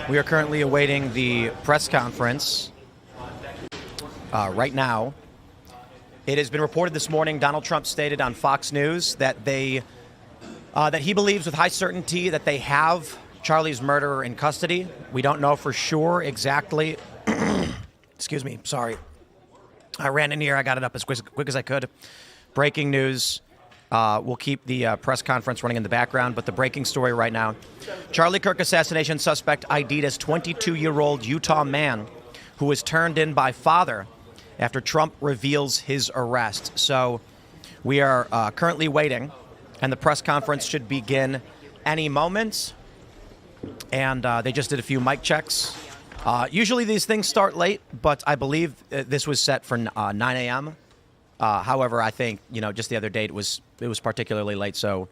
We are currently awaiting the press conference right now. It has been reported this morning, Donald Trump stated on Fox News that that he believes with high certainty that they have Charlie's murderer in custody. We don't know for sure exactly. Excuse me, sorry. I ran in here, I got it up as quick as I could. Breaking news. We'll keep the press conference running in the background, but the breaking story right now. Charlie Kirk assassination suspect ID'd as 22-year-old Utah man who was turned in by father after Trump reveals his arrest. So we are currently waiting, and the press conference should begin any moment. And they just did a few mic checks. Usually these things start late, but I believe this was set for 9 a.m. However, I think, just the other date it was particularly late. So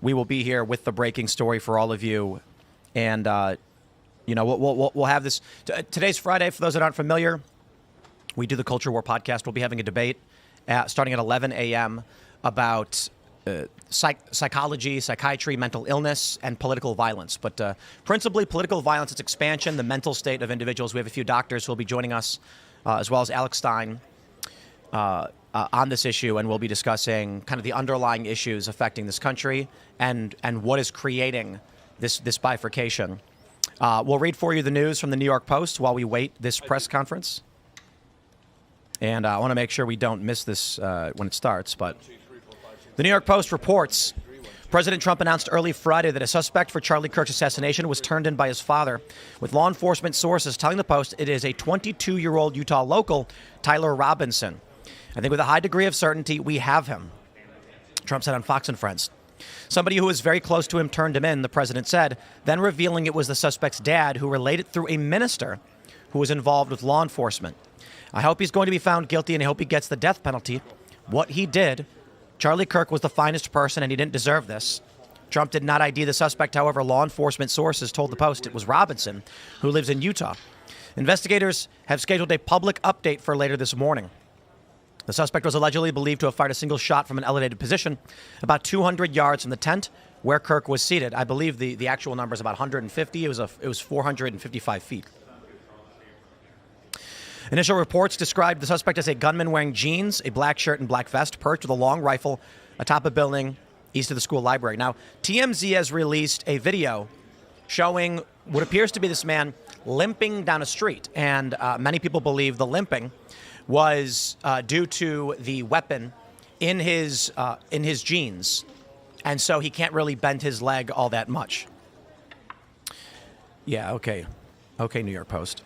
we will be here with the breaking story for all of you. And, we'll have this. Today's Friday. For those that aren't familiar, we do the Culture War podcast. We'll be having a debate starting at 11 a.m. about psychology, psychiatry, mental illness, and political violence. But principally political violence, its expansion, the mental state of individuals. We have a few doctors who will be joining us, as well as Alex Stein, on this issue, and we'll be discussing kind of the underlying issues affecting this country and what is creating this bifurcation. We'll read for you the news from the New York Post while we wait this press conference. And I want to make sure we don't miss this when it starts. But the New York Post reports President Trump announced early Friday that a suspect for Charlie Kirk's assassination was turned in by his father, with law enforcement sources telling the Post it is a 22-year-old Utah local, Tyler Robinson. I think with a high degree of certainty, we have him, Trump said on Fox and Friends. Somebody who was very close to him turned him in, the president said, then revealing it was the suspect's dad who relayed it through a minister who was involved with law enforcement. I hope he's going to be found guilty, and I hope he gets the death penalty. What he did, Charlie Kirk was the finest person, and he didn't deserve this. Trump did not ID the suspect. However, law enforcement sources told the Post it was Robinson, who lives in Utah. Investigators have scheduled a public update for later this morning. The suspect was allegedly believed to have fired a single shot from an elevated position about 200 yards from the tent where Kirk was seated. I believe the actual number is about 150. It was 455 feet. Initial reports described the suspect as a gunman wearing jeans, a black shirt, and black vest, perched with a long rifle atop a building east of the school library. Now, TMZ has released a video showing what appears to be this man limping down a street, and many people believe the limping was due to the weapon in his jeans, and so he can't really bend his leg all that much. Yeah, okay, New York Post.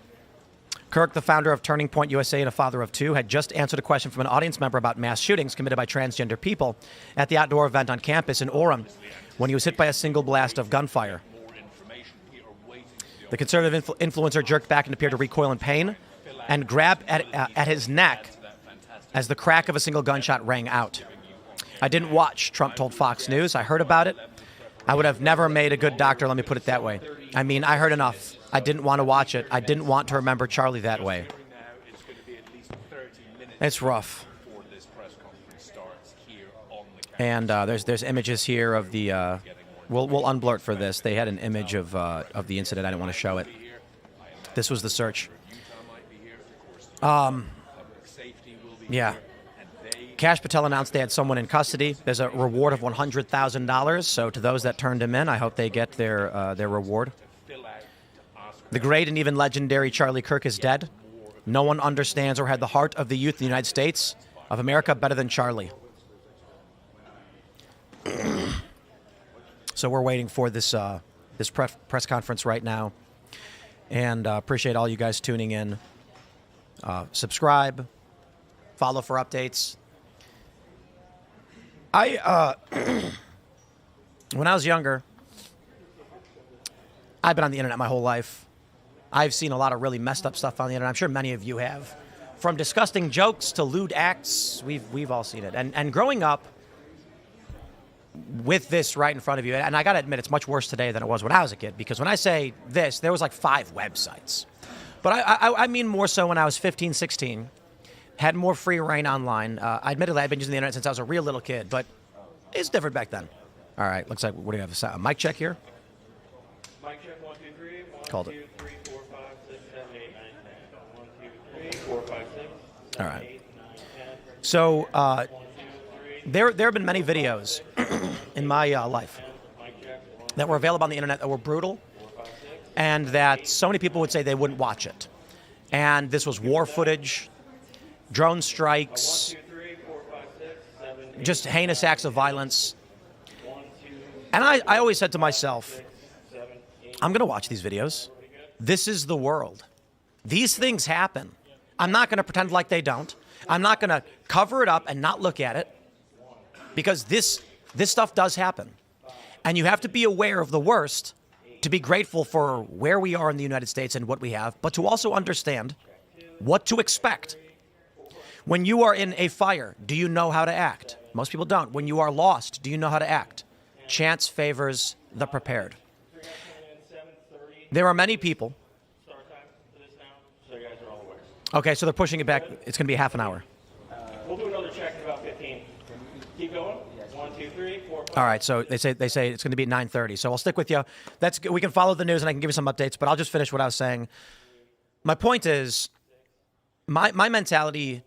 Kirk, the founder of Turning Point USA and a father of two, had just answered a question from an audience member about mass shootings committed by transgender people at the outdoor event on campus in Orem when he was hit by a single blast of gunfire. The conservative influencer jerked back and appeared to recoil in pain and grabbed at his neck as the crack of a single gunshot rang out. I didn't watch, Trump told Fox News. I heard about it. I would have never made a good doctor, let me put it that way. I mean, I heard enough. I didn't want to watch it. I didn't want to remember Charlie that way. It's rough. And there's images here of the. We'll unblur it for this. They had an image of the incident. I didn't want to show it. This was the search. Yeah. Kash Patel announced they had someone in custody. There's a reward of $100,000. So to those that turned him in, I hope they get their reward. The great and even legendary Charlie Kirk is dead. No one understands or had the heart of the youth of the United States of America better than Charlie. So we're waiting for this press conference right now, and appreciate all you guys tuning in. Subscribe, follow for updates. When I was younger, I've been on the internet my whole life. I've seen a lot of really messed up stuff on the internet. I'm sure many of you have. From disgusting jokes to lewd acts, we've all seen it. And growing up with this right in front of you, and I got to admit, it's much worse today than it was when I was a kid, because when I say this, there was like 5 websites. But I mean more so when I was 15, 16, had more free reign online. Admittedly, I've been using the internet since I was a real little kid, but it's different back then. All right, looks like, what do you have, a mic check here? Mic check, 1, 2, 3. 1, Called 2, it. 3, 4, 5, 6, 7, 8, 9, 10. 1, 2, 3, 4, 5, 6, 7, All right. 8, 9, 10. So 1, 2, 3. there have been many videos in my life that were available on the internet that were brutal, and that so many people would say they wouldn't watch it. And this was war footage, drone strikes, just heinous acts of violence. And I always said to myself, I'm going to watch these videos. This is the world. These things happen. I'm not going to pretend like they don't. I'm not going to cover it up and not look at it, because this stuff does happen. And you have to be aware of the worst to be grateful for where we are in the United States and what we have, but to also understand what to expect. When you are in a fire, do you know how to act? Most people don't. When you are lost, do you know how to act? Chance favors the prepared. There are many people. Okay, so they're pushing it back. It's going to be half an hour. We'll do another check in about 15. Keep going. 1, 2, 3, 4, 5. All right, so they say it's going to be 9:30. So I'll stick with you. We can follow the news and I can give you some updates, but I'll just finish what I was saying. My point is, my mentality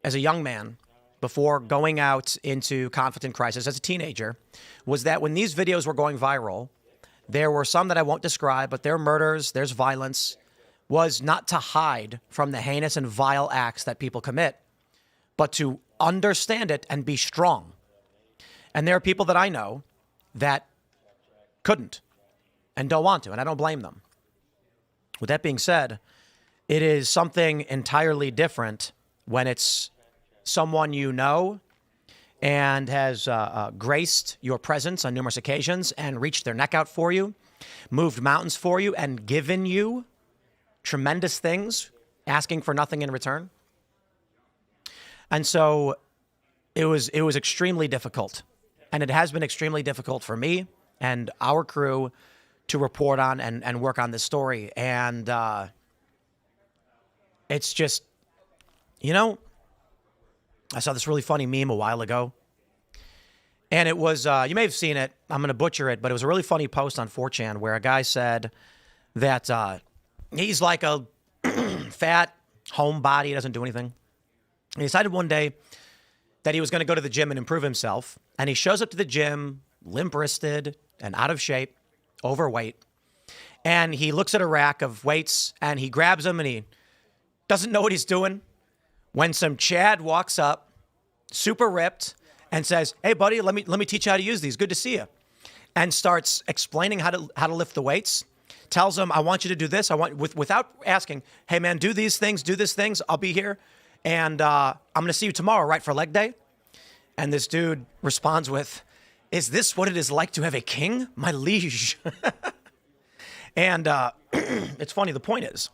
as a young man before going out into conflict and crisis as a teenager was that when these videos were going viral, there were some that I won't describe, but there are murders, there's violence, was not to hide from the heinous and vile acts that people commit, but to understand it and be strong. And there are people that I know that couldn't and don't want to, and I don't blame them. With that being said, it is something entirely different when it's someone you know and has graced your presence on numerous occasions and reached their neck out for you, moved mountains for you, and given you tremendous things, asking for nothing in return. And so it was extremely difficult. And it has been extremely difficult for me and our crew to report on and work on this story. And it's just, I saw this really funny meme a while ago. And it was, you may have seen it, I'm going to butcher it, but it was a really funny post on 4chan where a guy said that he's like a fat homebody, he doesn't do anything. He decided one day that he was going to go to the gym and improve himself. And he shows up to the gym, limp-wristed and out of shape, overweight. And he looks at a rack of weights and he grabs them and he doesn't know what he's doing. When some Chad walks up, super ripped, and says, "Hey, buddy, let me teach you how to use these. Good to see you." And starts explaining how to lift the weights. Tells him, "I want you to do this. Without asking, hey, man, do these things. I'll be here. And I'm going to see you tomorrow, right, for leg day?" And this dude responds with, "Is this what it is like to have a king, my liege?" And it's funny. The point is,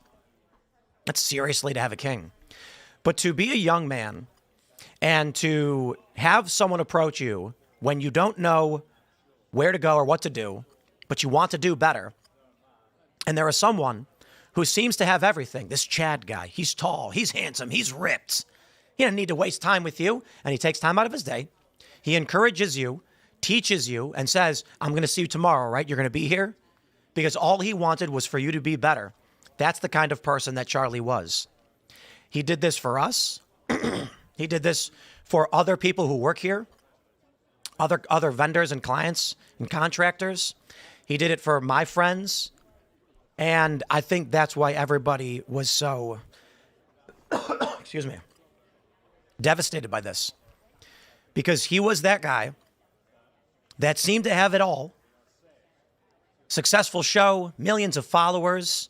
it's seriously to have a king. But to be a young man and to have someone approach you when you don't know where to go or what to do, but you want to do better, and there is someone who seems to have everything, this Chad guy, he's tall, he's handsome, he's ripped. He doesn't need to waste time with you, and he takes time out of his day. He encourages you, teaches you, and says, "I'm going to see you tomorrow, right? You're going to be here?" Because all he wanted was for you to be better. That's the kind of person that Charlie was. He did this for us. He did this for other people who work here, other vendors and clients and contractors. He did it for my friends. And I think that's why everybody was so, excuse me, devastated by this. Because he was that guy that seemed to have it all. Successful show, millions of followers.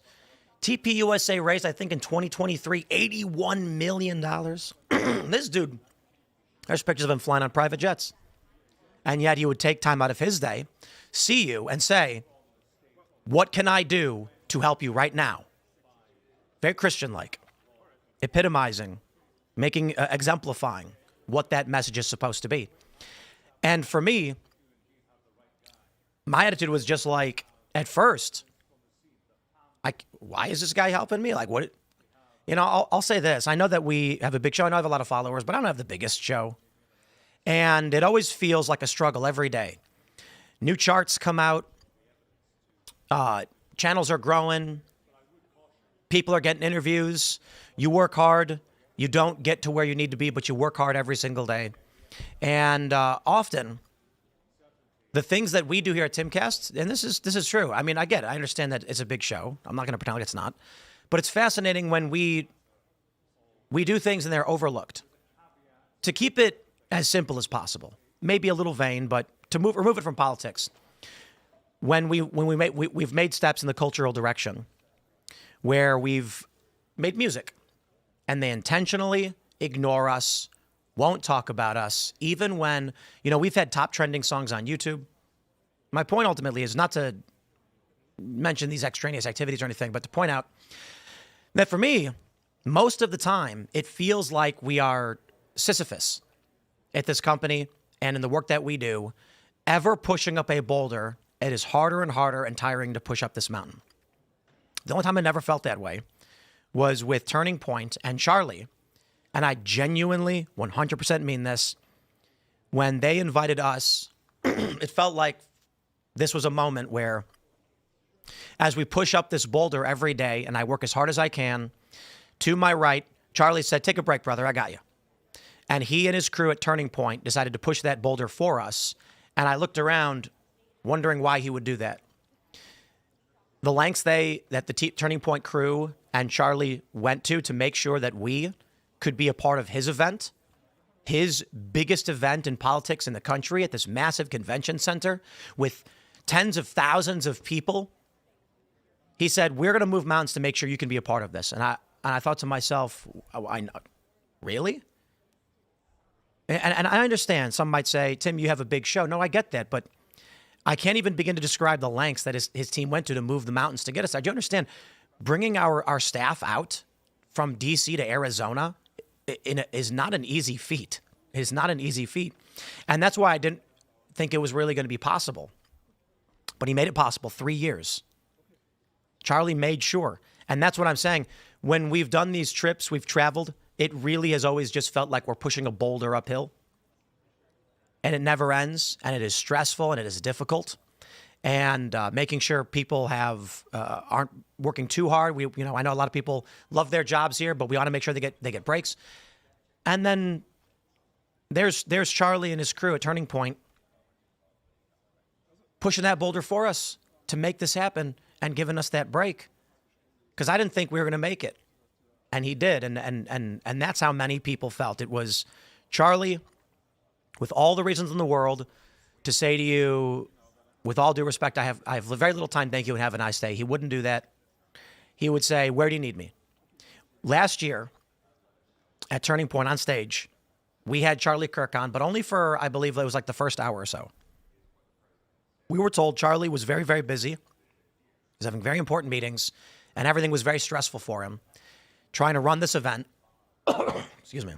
TPUSA raised, I think in 2023, $81 million. This dude, there's pictures of him flying on private jets. And yet he would take time out of his day, see you, and say, "What can I do to help you right now?" Very Christian-like, epitomizing, exemplifying what that message is supposed to be. And for me, my attitude was just like, at first, why is this guy helping me? Like, what? I'll say this. I know that we have a big show. I know I have a lot of followers, but I don't have the biggest show. And it always feels like a struggle every day. New charts come out. Channels are growing. People are getting interviews. You work hard. You don't get to where you need to be, but you work hard every single day. And often, the things that we do here at Timcast, and this is true. I mean, I get it. I understand that it's a big show. I'm not going to pretend like it's not. But it's fascinating when we do things and they're overlooked. To keep it as simple as possible, maybe a little vain, but to remove it from politics. We've made steps in the cultural direction where we've made music, and they intentionally ignore us, won't talk about us, even when, we've had top trending songs on YouTube. My point ultimately is not to mention these extraneous activities or anything, but to point out that for me, most of the time, it feels like we are Sisyphus at this company and in the work that we do, ever pushing up a boulder. It is harder and harder and tiring to push up this mountain. The only time I never felt that way was with Turning Point and Charlie. And I genuinely, 100% mean this. When they invited us, it felt like this was a moment where, as we push up this boulder every day and I work as hard as I can, to my right, Charlie said, "Take a break, brother. I got you." And he and his crew at Turning Point decided to push that boulder for us. And I looked around wondering why he would do that. The lengths that the Turning Point crew and Charlie went to make sure that we could be a part of his event, his biggest event in politics in the country, at this massive convention center with tens of thousands of people. He said, "We're going to move mountains to make sure you can be a part of this." And I thought to myself, really? And I understand some might say, "Tim, you have a big show." No, I get that, but I can't even begin to describe the lengths that his team went to move the mountains to get us there. Do you understand? Bringing our staff out from D.C. to Arizona is not an easy feat. It is not an easy feat. And that's why I didn't think it was really going to be possible. But he made it possible. 3 years. Charlie made sure. And that's what I'm saying. When we've done these trips, we've traveled, it really has always just felt like we're pushing a boulder uphill. And it never ends. And it is stressful and it is difficult. And making sure people aren't working too hard. I know a lot of people love their jobs here, but we want to make sure they get breaks. And then there's Charlie and his crew at Turning Point pushing that boulder for us to make this happen and giving us that break. Because I didn't think we were going to make it. And he did. And that's how many people felt. It was Charlie, with all the reasons in the world, to say to you, with all due respect, I have very little time, thank you, and have a nice day. He wouldn't do that. He would say, "Where do you need me?" Last year, at Turning Point on stage, we had Charlie Kirk on, but only for, I believe it was like the first hour or so. We were told Charlie was very, very busy. He was having very important meetings, and everything was very stressful for him, trying to run this event. Excuse me.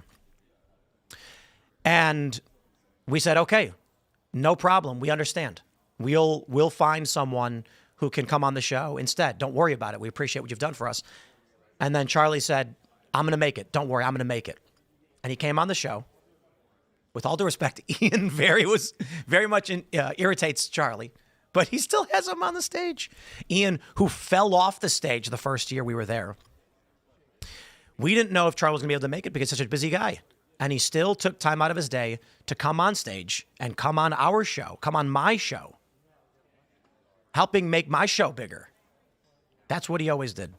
And we said, "Okay, no problem. We understand. We'll find someone who can come on the show instead. Don't worry about it. We appreciate what you've done for us." And then Charlie said, "I'm going to make it. Don't worry. I'm going to make it." And he came on the show. With all due respect, Ian was very much irritates Charlie, but he still has him on the stage. Ian, who fell off the stage the first year we were there. We didn't know if Charlie was going to be able to make it because he's such a busy guy. And he still took time out of his day to come on stage and come on our show, come on my show, helping make my show bigger. That's what he always did.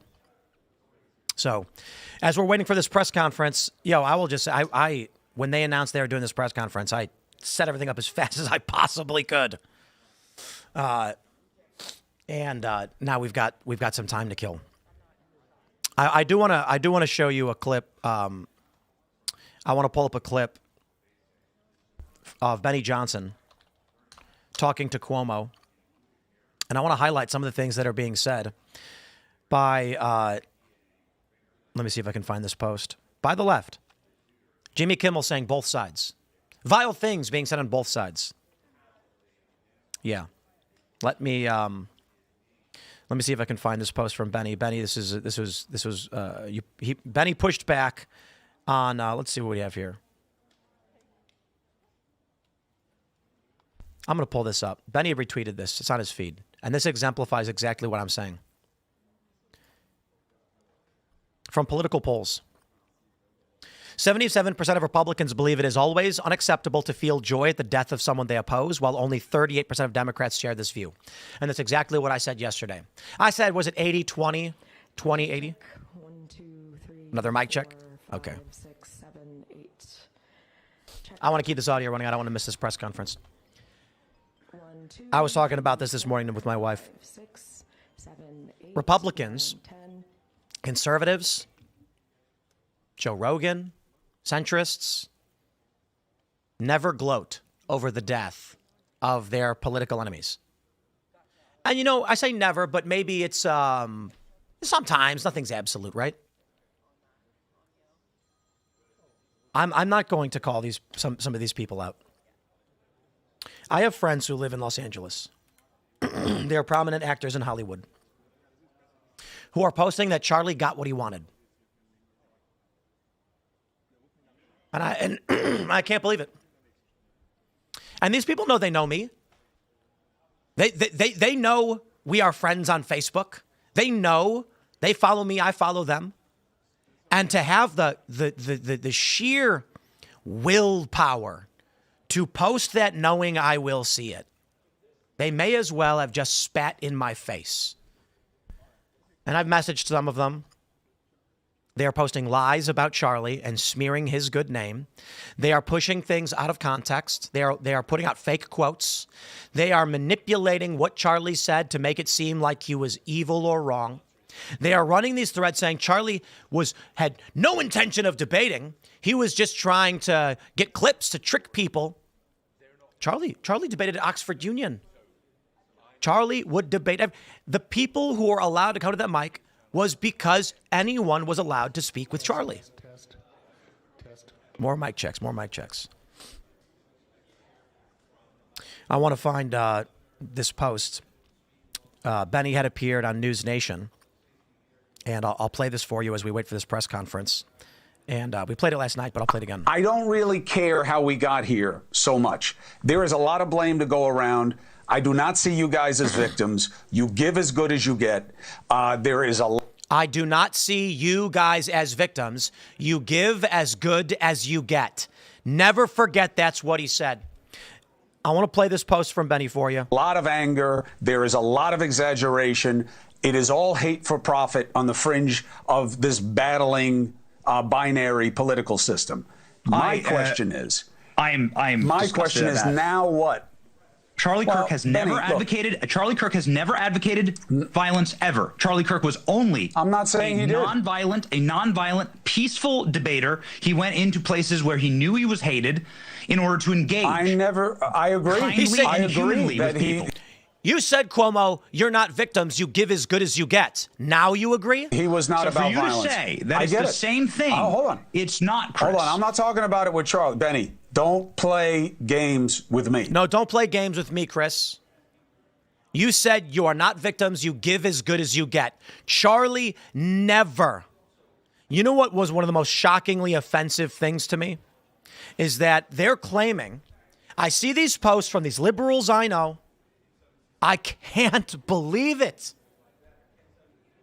So, as we're waiting for this press conference, I will just say, when they announced they were doing this press conference, I set everything up as fast as I possibly could. And now we've got some time to kill. I do want to show you a clip. I want to pull up a clip of Benny Johnson talking to Cuomo. And I want to highlight some of the things that are being said by, let me see if I can find this post, by the left. Jimmy Kimmel saying both sides. Vile things being said on both sides. Yeah. Let me see if I can find this post from Benny. Benny, Benny pushed back on, let's see what we have here. I'm going to pull this up. Benny retweeted this. It's on his feed. And this exemplifies exactly what I'm saying. From political polls, 77% of Republicans believe it is always unacceptable to feel joy at the death of someone they oppose, while only 38% of Democrats share this view. And that's exactly what I said yesterday. I said, was it 80-20? 20-80? 1, 2, 3. Another mic check? 4, 5, Okay. 6, 7, 8. Check. I want to keep this audio running. I don't want to miss this press conference. 1, 2, I was talking about this morning with my wife. 5, 6, 7, 8. Republicans, 9, 10. conservatives, Joe Rogan, centrists, never gloat over the death of their political enemies. And, you know, I say never, but maybe it's sometimes. Nothing's absolute, right? I'm not going to call some of these people out. I have friends who live in Los Angeles. They are prominent actors in Hollywood who are posting that Charlie got what he wanted. And I can't believe it. And these people know they know me. They know we are friends on Facebook. They know they follow me. I follow them. And to have the sheer willpower to post that knowing I will see it, they may as well have just spat in my face. And I've messaged some of them. They are posting lies about Charlie and smearing his good name. They are pushing things out of context. They are putting out fake quotes. They are manipulating what Charlie said to make it seem like he was evil or wrong. They are running these threads saying Charlie had no intention of debating. He was just trying to get clips to trick people. Charlie debated at Oxford Union. Charlie would debate. The people who were allowed to come to that mic was because anyone was allowed to speak with Charlie. Test. More mic checks. I want to find this post. Benny had appeared on News Nation, and I'll play this for you as we wait for this press conference. And we played it last night, but I'll play it again. I don't really care how we got here so much. There is a lot of blame to go around. I do not see you guys as victims. You give as good as you get. I do not see you guys as victims. You give as good as you get. Never forget that's what he said. I want to play this post from Benny for you. A lot of anger. There is a lot of exaggeration. It is all hate for profit on the fringe of this battling binary political system. My question is now what? Charlie Kirk has never advocated. Charlie Kirk has never advocated violence ever. Charlie Kirk was only I'm not saying he did. a nonviolent, peaceful debater. He went into places where he knew he was hated in order to engage. I agree. Kindly I and agree humanly that with people. You said, Cuomo, you're not victims. You give as good as you get. Now you agree? He was not So about for you violence. to say that it's the same thing, hold on. it's not, Chris. Hold on. I'm not talking about it with Charlie. Benny, don't play games with me. No, don't play games with me, Chris. You said you are not victims. You give as good as you get. Charlie never. You know what was one of the most shockingly offensive things to me? Is that they're claiming, I see these posts from these liberals I know. I can't believe it.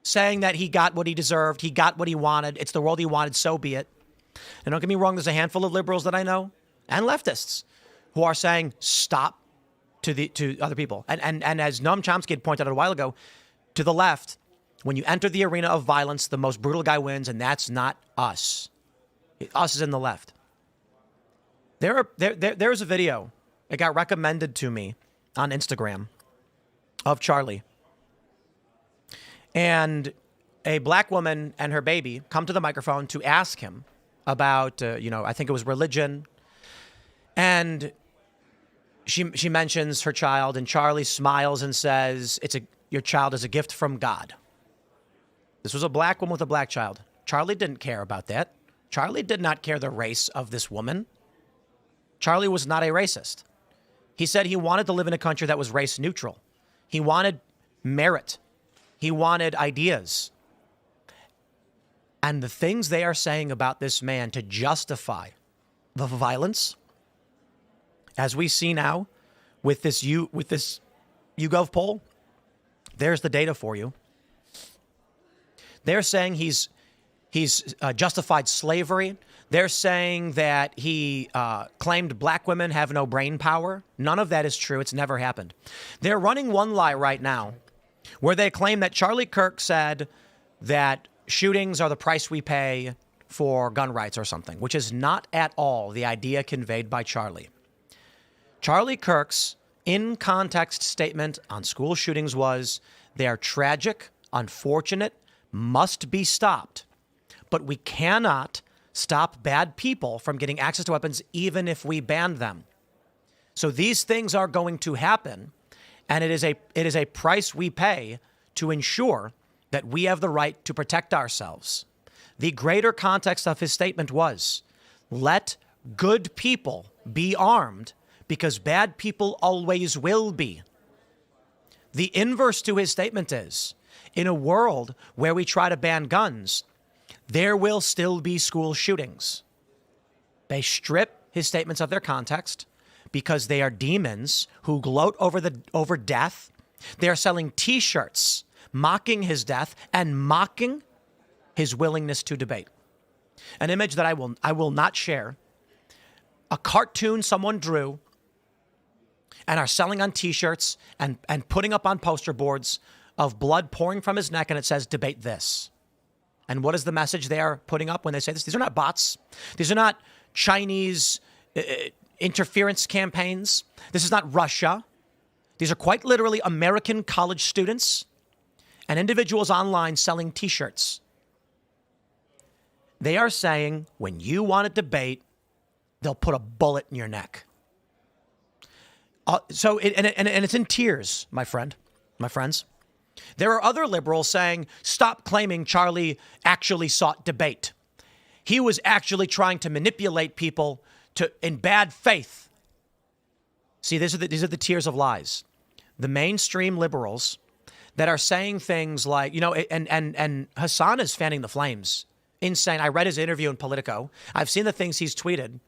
Saying that he got what he deserved. He got what he wanted. It's the world he wanted. So be it. And don't get me wrong. There's a handful of liberals that I know and leftists who are saying stop to other people. And as Noam Chomsky had pointed out a while ago, to the left, when you enter the arena of violence, the most brutal guy wins. And that's not us. Us is in the left. There's a video. It got recommended to me on Instagram of Charlie. And a black woman and her baby come to the microphone to ask him about, I think it was religion. And she mentions her child, and Charlie smiles and says, your child is a gift from God. This was a black woman with a black child. Charlie didn't care about that. Charlie did not care the race of this woman. Charlie was not a racist. He said he wanted to live in a country that was race neutral. He wanted merit. He wanted ideas. And the things they are saying about this man to justify the violence, as we see now with this YouGov poll, There's the data for you. They're saying he's justified slavery. They're saying that he claimed black women have no brain power. None of that is true. It's never happened. They're running one lie right now where they claim that Charlie Kirk said that shootings are the price we pay for gun rights or something, which is not at all the idea conveyed by Charlie. Charlie Kirk's in-context statement on school shootings was, they are tragic, unfortunate, must be stopped. But we cannot stop bad people from getting access to weapons even if we ban them. So these things are going to happen, and it is a price we pay to ensure that we have the right to protect ourselves. The greater context of his statement was, let good people be armed because bad people always will be. The inverse to his statement is, in a world where we try to ban guns, there will still be school shootings. They strip his statements of their context because they are demons who gloat over death. They are selling T-shirts mocking his death and mocking his willingness to debate. An image that I will not share. A cartoon someone drew and are selling on T-shirts and putting up on poster boards of blood pouring from his neck, and it says, debate this. And what is the message they are putting up when they say this? These are not bots. These are not Chinese interference campaigns. This is not Russia. These are quite literally American college students and individuals online selling T-shirts. They are saying, when you want to debate, they'll put a bullet in your neck. So it's in tears, my friends. There are other liberals saying, stop claiming Charlie actually sought debate. He was actually trying to manipulate people in bad faith. See, these are the tiers of lies. The mainstream liberals that are saying things like, and Hassan is fanning the flames. Insane. I read his interview in Politico. I've seen the things he's tweeted.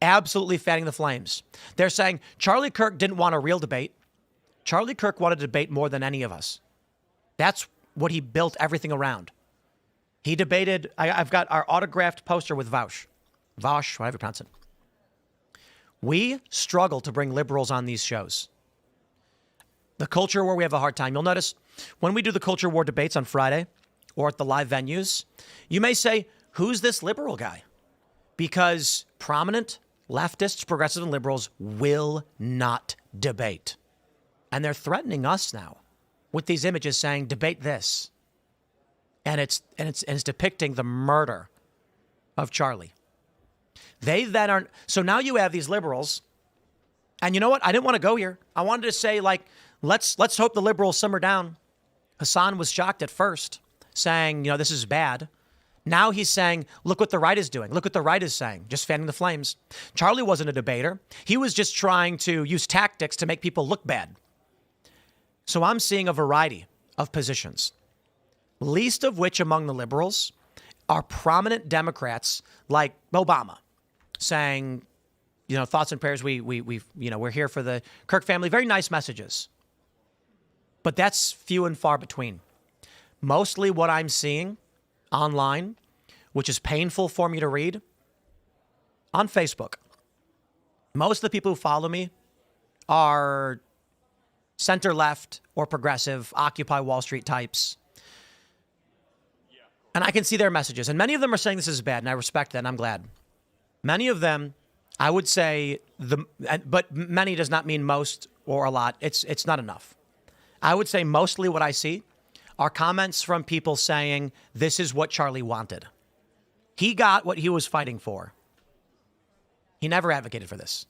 Absolutely fanning the flames. They're saying Charlie Kirk didn't want a real debate. Charlie Kirk wanted to debate more than any of us. That's what he built everything around. He debated. I've got our autographed poster with Vaush, whatever you pronounce it. We struggle to bring liberals on these shows. The culture war, we have a hard time. You'll notice when we do the culture war debates on Friday or at the live venues, you may say, who's this liberal guy? Because prominent leftists, progressives, and liberals will not debate. And they're threatening us now with these images saying, debate this. And it's depicting the murder of Charlie. They then aren't. So now you have these liberals. And you know what? I didn't want to go here. I wanted to say, let's hope the liberals simmer down. Hassan was shocked at first, saying, this is bad. Now he's saying, look what the right is doing. Look what the right is saying, just fanning the flames. Charlie wasn't a debater. He was just trying to use tactics to make people look bad. So I'm seeing a variety of positions, least of which among the liberals are prominent Democrats like Obama saying, thoughts and prayers. We're here for the Kirk family. Very nice messages. But that's few and far between. Mostly what I'm seeing online, which is painful for me to read, on Facebook. Most of the people who follow me are center-left or progressive, Occupy Wall Street types. And I can see their messages. And many of them are saying this is bad, and I respect that, and I'm glad. Many of them, I would say, but many does not mean most or a lot. It's not enough. I would say mostly what I see are comments from people saying, this is what Charlie wanted. He got what he was fighting for. He never advocated for this.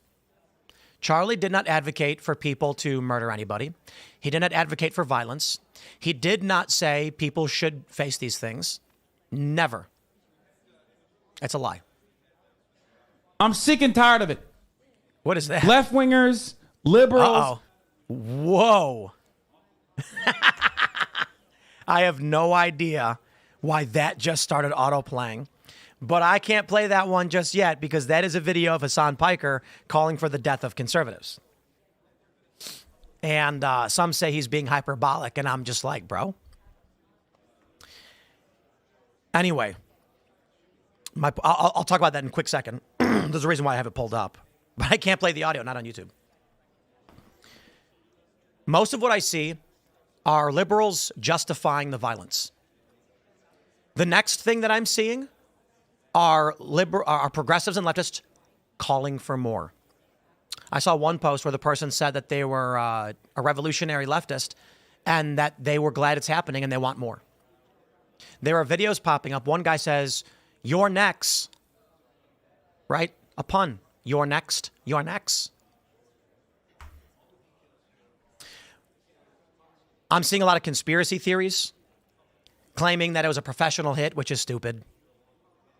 Charlie did not advocate for people to murder anybody. He did not advocate for violence. He did not say people should face these things. Never. That's a lie. I'm sick and tired of it. What is that? Left-wingers, liberals. Uh-oh. Whoa. I have no idea why that just started auto-playing. But I can't play that one just yet because that is a video of Hassan Piker calling for the death of conservatives. And some say he's being hyperbolic, and I'm just like, bro. Anyway, I'll talk about that in a quick second. There's a reason why I have it pulled up. But I can't play the audio, not on YouTube. Most of what I see are liberals justifying the violence. The next thing that I'm seeing are progressives and leftists calling for more. I saw one post where the person said that they were a revolutionary leftist and that they were glad it's happening and they want more. There are videos popping up. One guy says, "You're next," right? A pun. You're next. You're next. I'm seeing a lot of conspiracy theories claiming that it was a professional hit, which is stupid.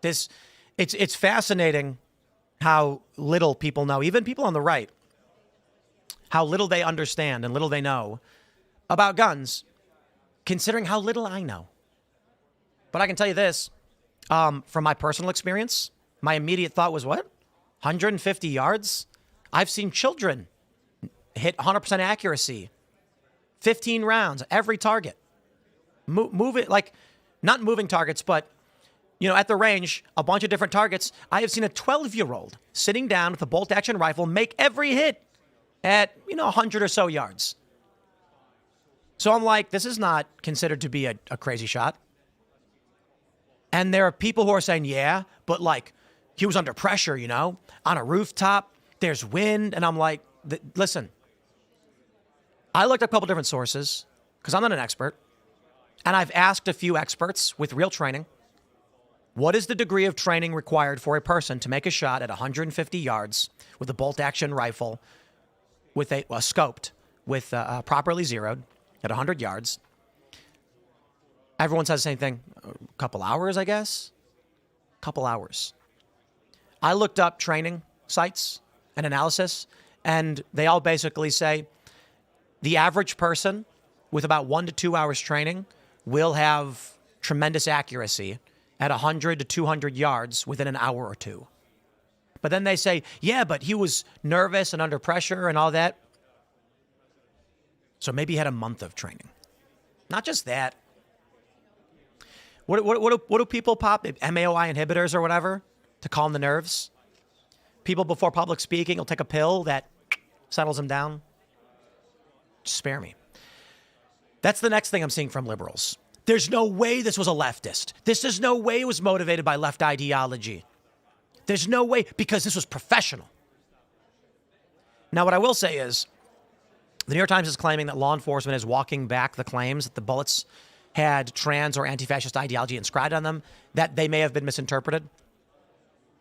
It's fascinating how little people know, even people on the right, how little they understand and little they know about guns, considering how little I know. But I can tell you this, from my personal experience, my immediate thought was, what? 150 yards? I've seen children hit 100% accuracy, 15 rounds, every target. Move it, like, not moving targets, but, you know, at the range, a bunch of different targets. I have seen a 12-year-old sitting down with a bolt-action rifle make every hit at, 100 or so yards. So I'm like, this is not considered to be a crazy shot. And there are people who are saying, yeah, but like, he was under pressure, on a rooftop, there's wind. And I'm like, listen, I looked at a couple different sources because I'm not an expert. And I've asked a few experts with real training, what is the degree of training required for a person to make a shot at 150 yards with a bolt-action rifle with a scoped, with properly zeroed at 100 yards? Everyone says the same thing. A couple hours, I guess. Couple hours. I looked up training sites and analysis, and they all basically say the average person with about 1 to 2 hours training will have tremendous accuracy at 100 to 200 yards within an hour or two. But then they say, yeah, but he was nervous and under pressure and all that. So maybe he had a month of training. Not just that. What do people pop? MAOI inhibitors or whatever to calm the nerves? People before public speaking will take a pill that settles them down. Just spare me. That's the next thing I'm seeing from liberals. There's no way this was a leftist. There's no way it was motivated by left ideology. There's no way, because this was professional. Now, what I will say is, the New York Times is claiming that law enforcement is walking back the claims that the bullets had trans or anti-fascist ideology inscribed on them, that they may have been misinterpreted.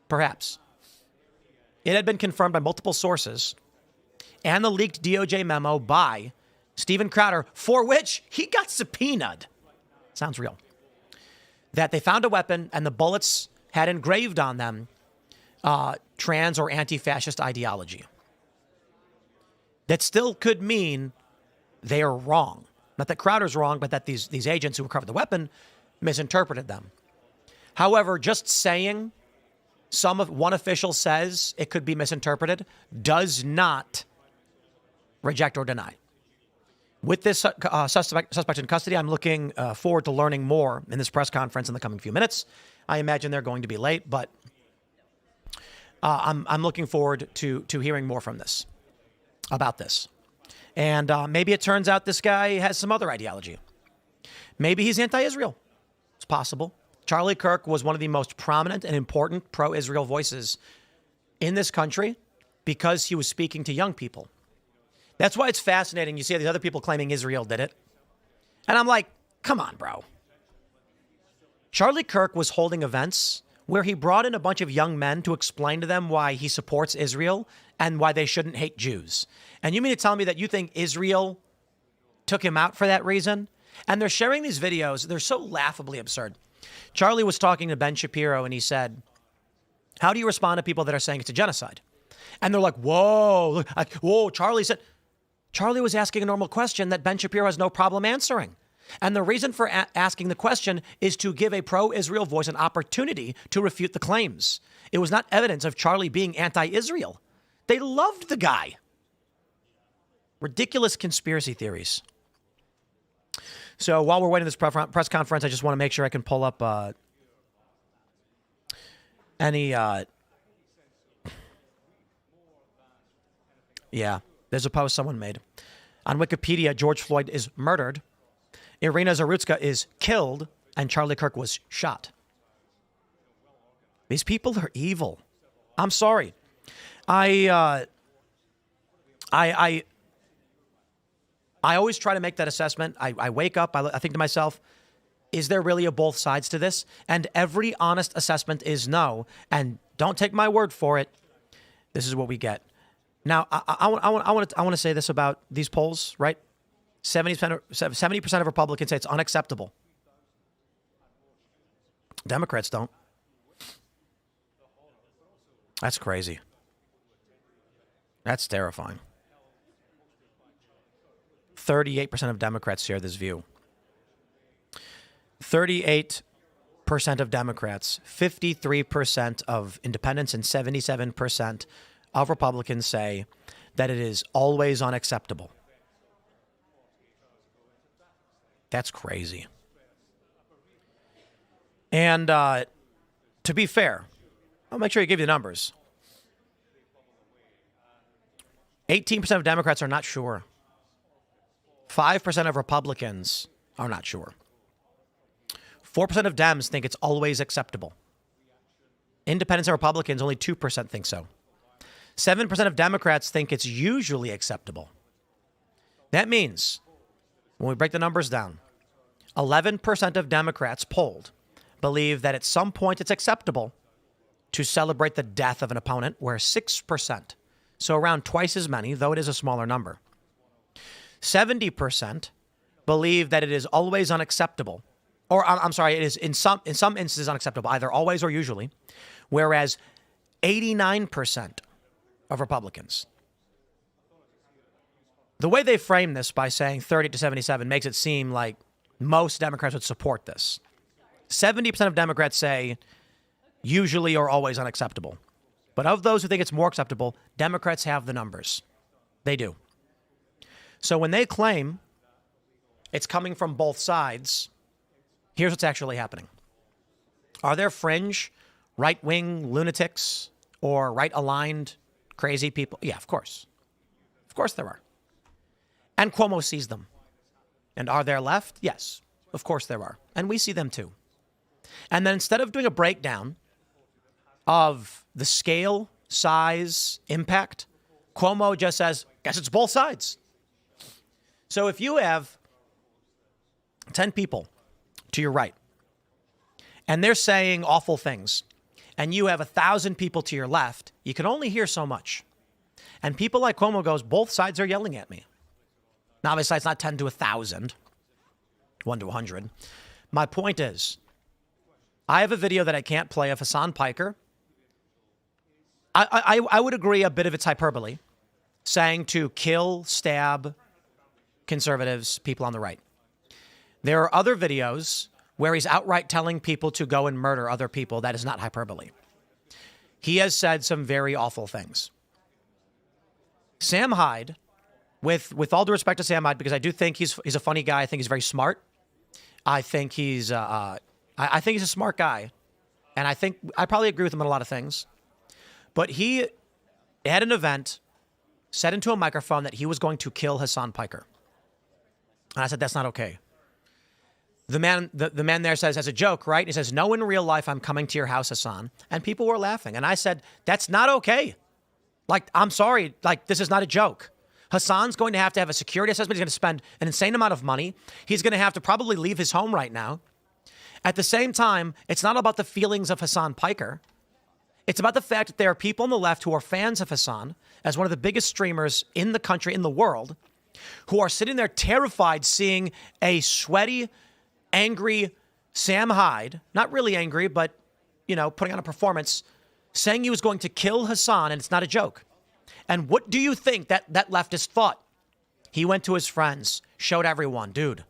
Perhaps. It had been confirmed by multiple sources and the leaked DOJ memo by Steven Crowder, for which he got subpoenaed. Sounds real. That they found a weapon and the bullets had engraved on them trans or anti-fascist ideology. That still could mean they are wrong. Not that Crowder's wrong, but that these agents who recovered the weapon misinterpreted them. However, just saying one official says it could be misinterpreted does not reject or deny. With this suspect in custody, I'm looking forward to learning more in this press conference in the coming few minutes. I imagine they're going to be late, but I'm looking forward to hearing more from this, about this. And maybe it turns out this guy has some other ideology. Maybe he's anti-Israel. It's possible. Charlie Kirk was one of the most prominent and important pro-Israel voices in this country because he was speaking to young people. That's why it's fascinating. You see these other people claiming Israel did it. And I'm like, come on, bro. Charlie Kirk was holding events where he brought in a bunch of young men to explain to them why he supports Israel and why they shouldn't hate Jews. And you mean to tell me that you think Israel took him out for that reason? And they're sharing these videos. They're so laughably absurd. Charlie was talking to Ben Shapiro and he said, how do you respond to people that are saying it's a genocide? And they're like, whoa, Charlie said. Charlie was asking a normal question that Ben Shapiro has no problem answering. And the reason for asking the question is to give a pro-Israel voice an opportunity to refute the claims. It was not evidence of Charlie being anti-Israel. They loved the guy. Ridiculous conspiracy theories. So while we're waiting this press conference, I just want to make sure I can pull up any... yeah, there's a post someone made. On Wikipedia, George Floyd is murdered, Irina Zarutska is killed, and Charlie Kirk was shot. These people are evil. I'm sorry. I always try to make that assessment. I wake up, I think to myself, is there really a both sides to this? And every honest assessment is no. And don't take my word for it. This is what we get. Now, I want to say this about these polls, right? 70% of Republicans say it's unacceptable. Democrats don't. That's crazy. That's terrifying. 38% of Democrats share this view. 38% of Democrats, 53% of independents, and 77% of Republicans say that it is always unacceptable. That's crazy. And to be fair, I'll make sure I give you the numbers. 18% of Democrats are not sure. 5% of Republicans are not sure. 4% of Dems think it's always acceptable. Independents and Republicans, only 2% think so. 7% of Democrats think it's usually acceptable. That means, when we break the numbers down, 11% of Democrats polled believe that at some point it's acceptable to celebrate the death of an opponent, where 6%, so around twice as many, though it is a smaller number, 70% believe that it is always unacceptable, or I'm sorry, it is in some instances unacceptable, either always or usually, whereas 89% of Republicans. The way they frame this by saying 30 to 77 makes it seem like most Democrats would support this. 70% of Democrats say usually or always unacceptable. But of those who think it's more acceptable, Democrats have the numbers. They do. So when they claim it's coming from both sides, here's what's actually happening. Are there fringe, right-wing lunatics or right-aligned crazy people? Yeah, of course. Of course there are. And Cuomo sees them. And are there left? Yes, of course there are. And we see them too. And then instead of doing a breakdown of the scale, size, impact, Cuomo just says, guess it's both sides. So if you have 10 people to your right, and they're saying awful things, and you have 1,000 people to your left, you can only hear so much. And people like Cuomo goes, both sides are yelling at me. Now, obviously, it's not 10 to 1,000, 1 to 100. My point is, I have a video that I can't play of Hassan Piker. I would agree a bit of it's hyperbole, saying to kill, stab conservatives, people on the right. There are other videos where he's outright telling people to go and murder other people. That is not hyperbole. He has said some very awful things. Sam Hyde, with all due respect to Sam Hyde, because I do think he's a funny guy. I think he's very smart. I think he's a smart guy, and I probably agree with him on a lot of things. But he had an event, said into a microphone that he was going to kill Hassan Piker, and I said that's not okay. The man there says, as a joke, right? He says, no, in real life, I'm coming to your house, Hassan. And people were laughing. And I said, that's not okay. Like, I'm sorry. Like, this is not a joke. Hassan's going to have a security assessment. He's going to spend an insane amount of money. He's going to have to probably leave his home right now. At the same time, it's not about the feelings of Hassan Piker. It's about the fact that there are people on the left who are fans of Hassan as one of the biggest streamers in the country, in the world, who are sitting there terrified seeing a sweaty, angry Sam Hyde, not really angry, but, putting on a performance, saying he was going to kill Hassan, and it's not a joke. And what do you think that leftist thought? He went to his friends, showed everyone, dude,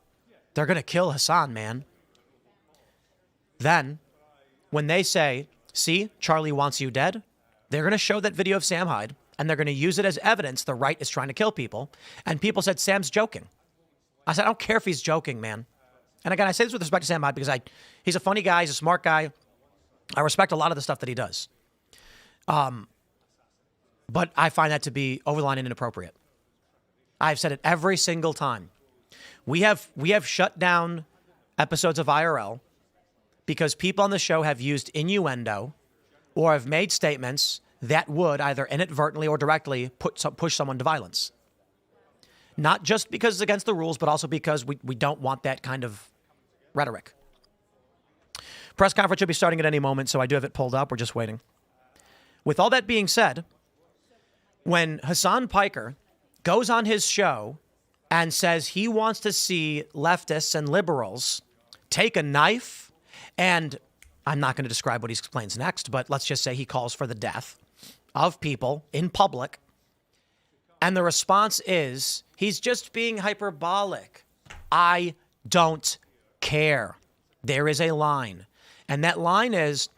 they're going to kill Hassan, man. Then, when they say, see, Charlie wants you dead, they're going to show that video of Sam Hyde and they're going to use it as evidence the right is trying to kill people. And people said, Sam's joking. I said, I don't care if he's joking, man. And again, I say this with respect to Sam Hyde because he's a funny guy. He's a smart guy. I respect a lot of the stuff that he does. But I find that to be over the line and inappropriate. I've said it every single time. We have shut down episodes of IRL because people on the show have used innuendo or have made statements that would either inadvertently or directly push someone to violence. Not just because it's against the rules, but also because we don't want that kind of rhetoric. Press conference should be starting at any moment, so I do have it pulled up. We're just waiting. With all that being said, when Hassan Piker goes on his show and says he wants to see leftists and liberals take a knife, and I'm not going to describe what he explains next, but let's just say he calls for the death of people in public, and the response is, he's just being hyperbolic. I don't care. There is a line. And that line is,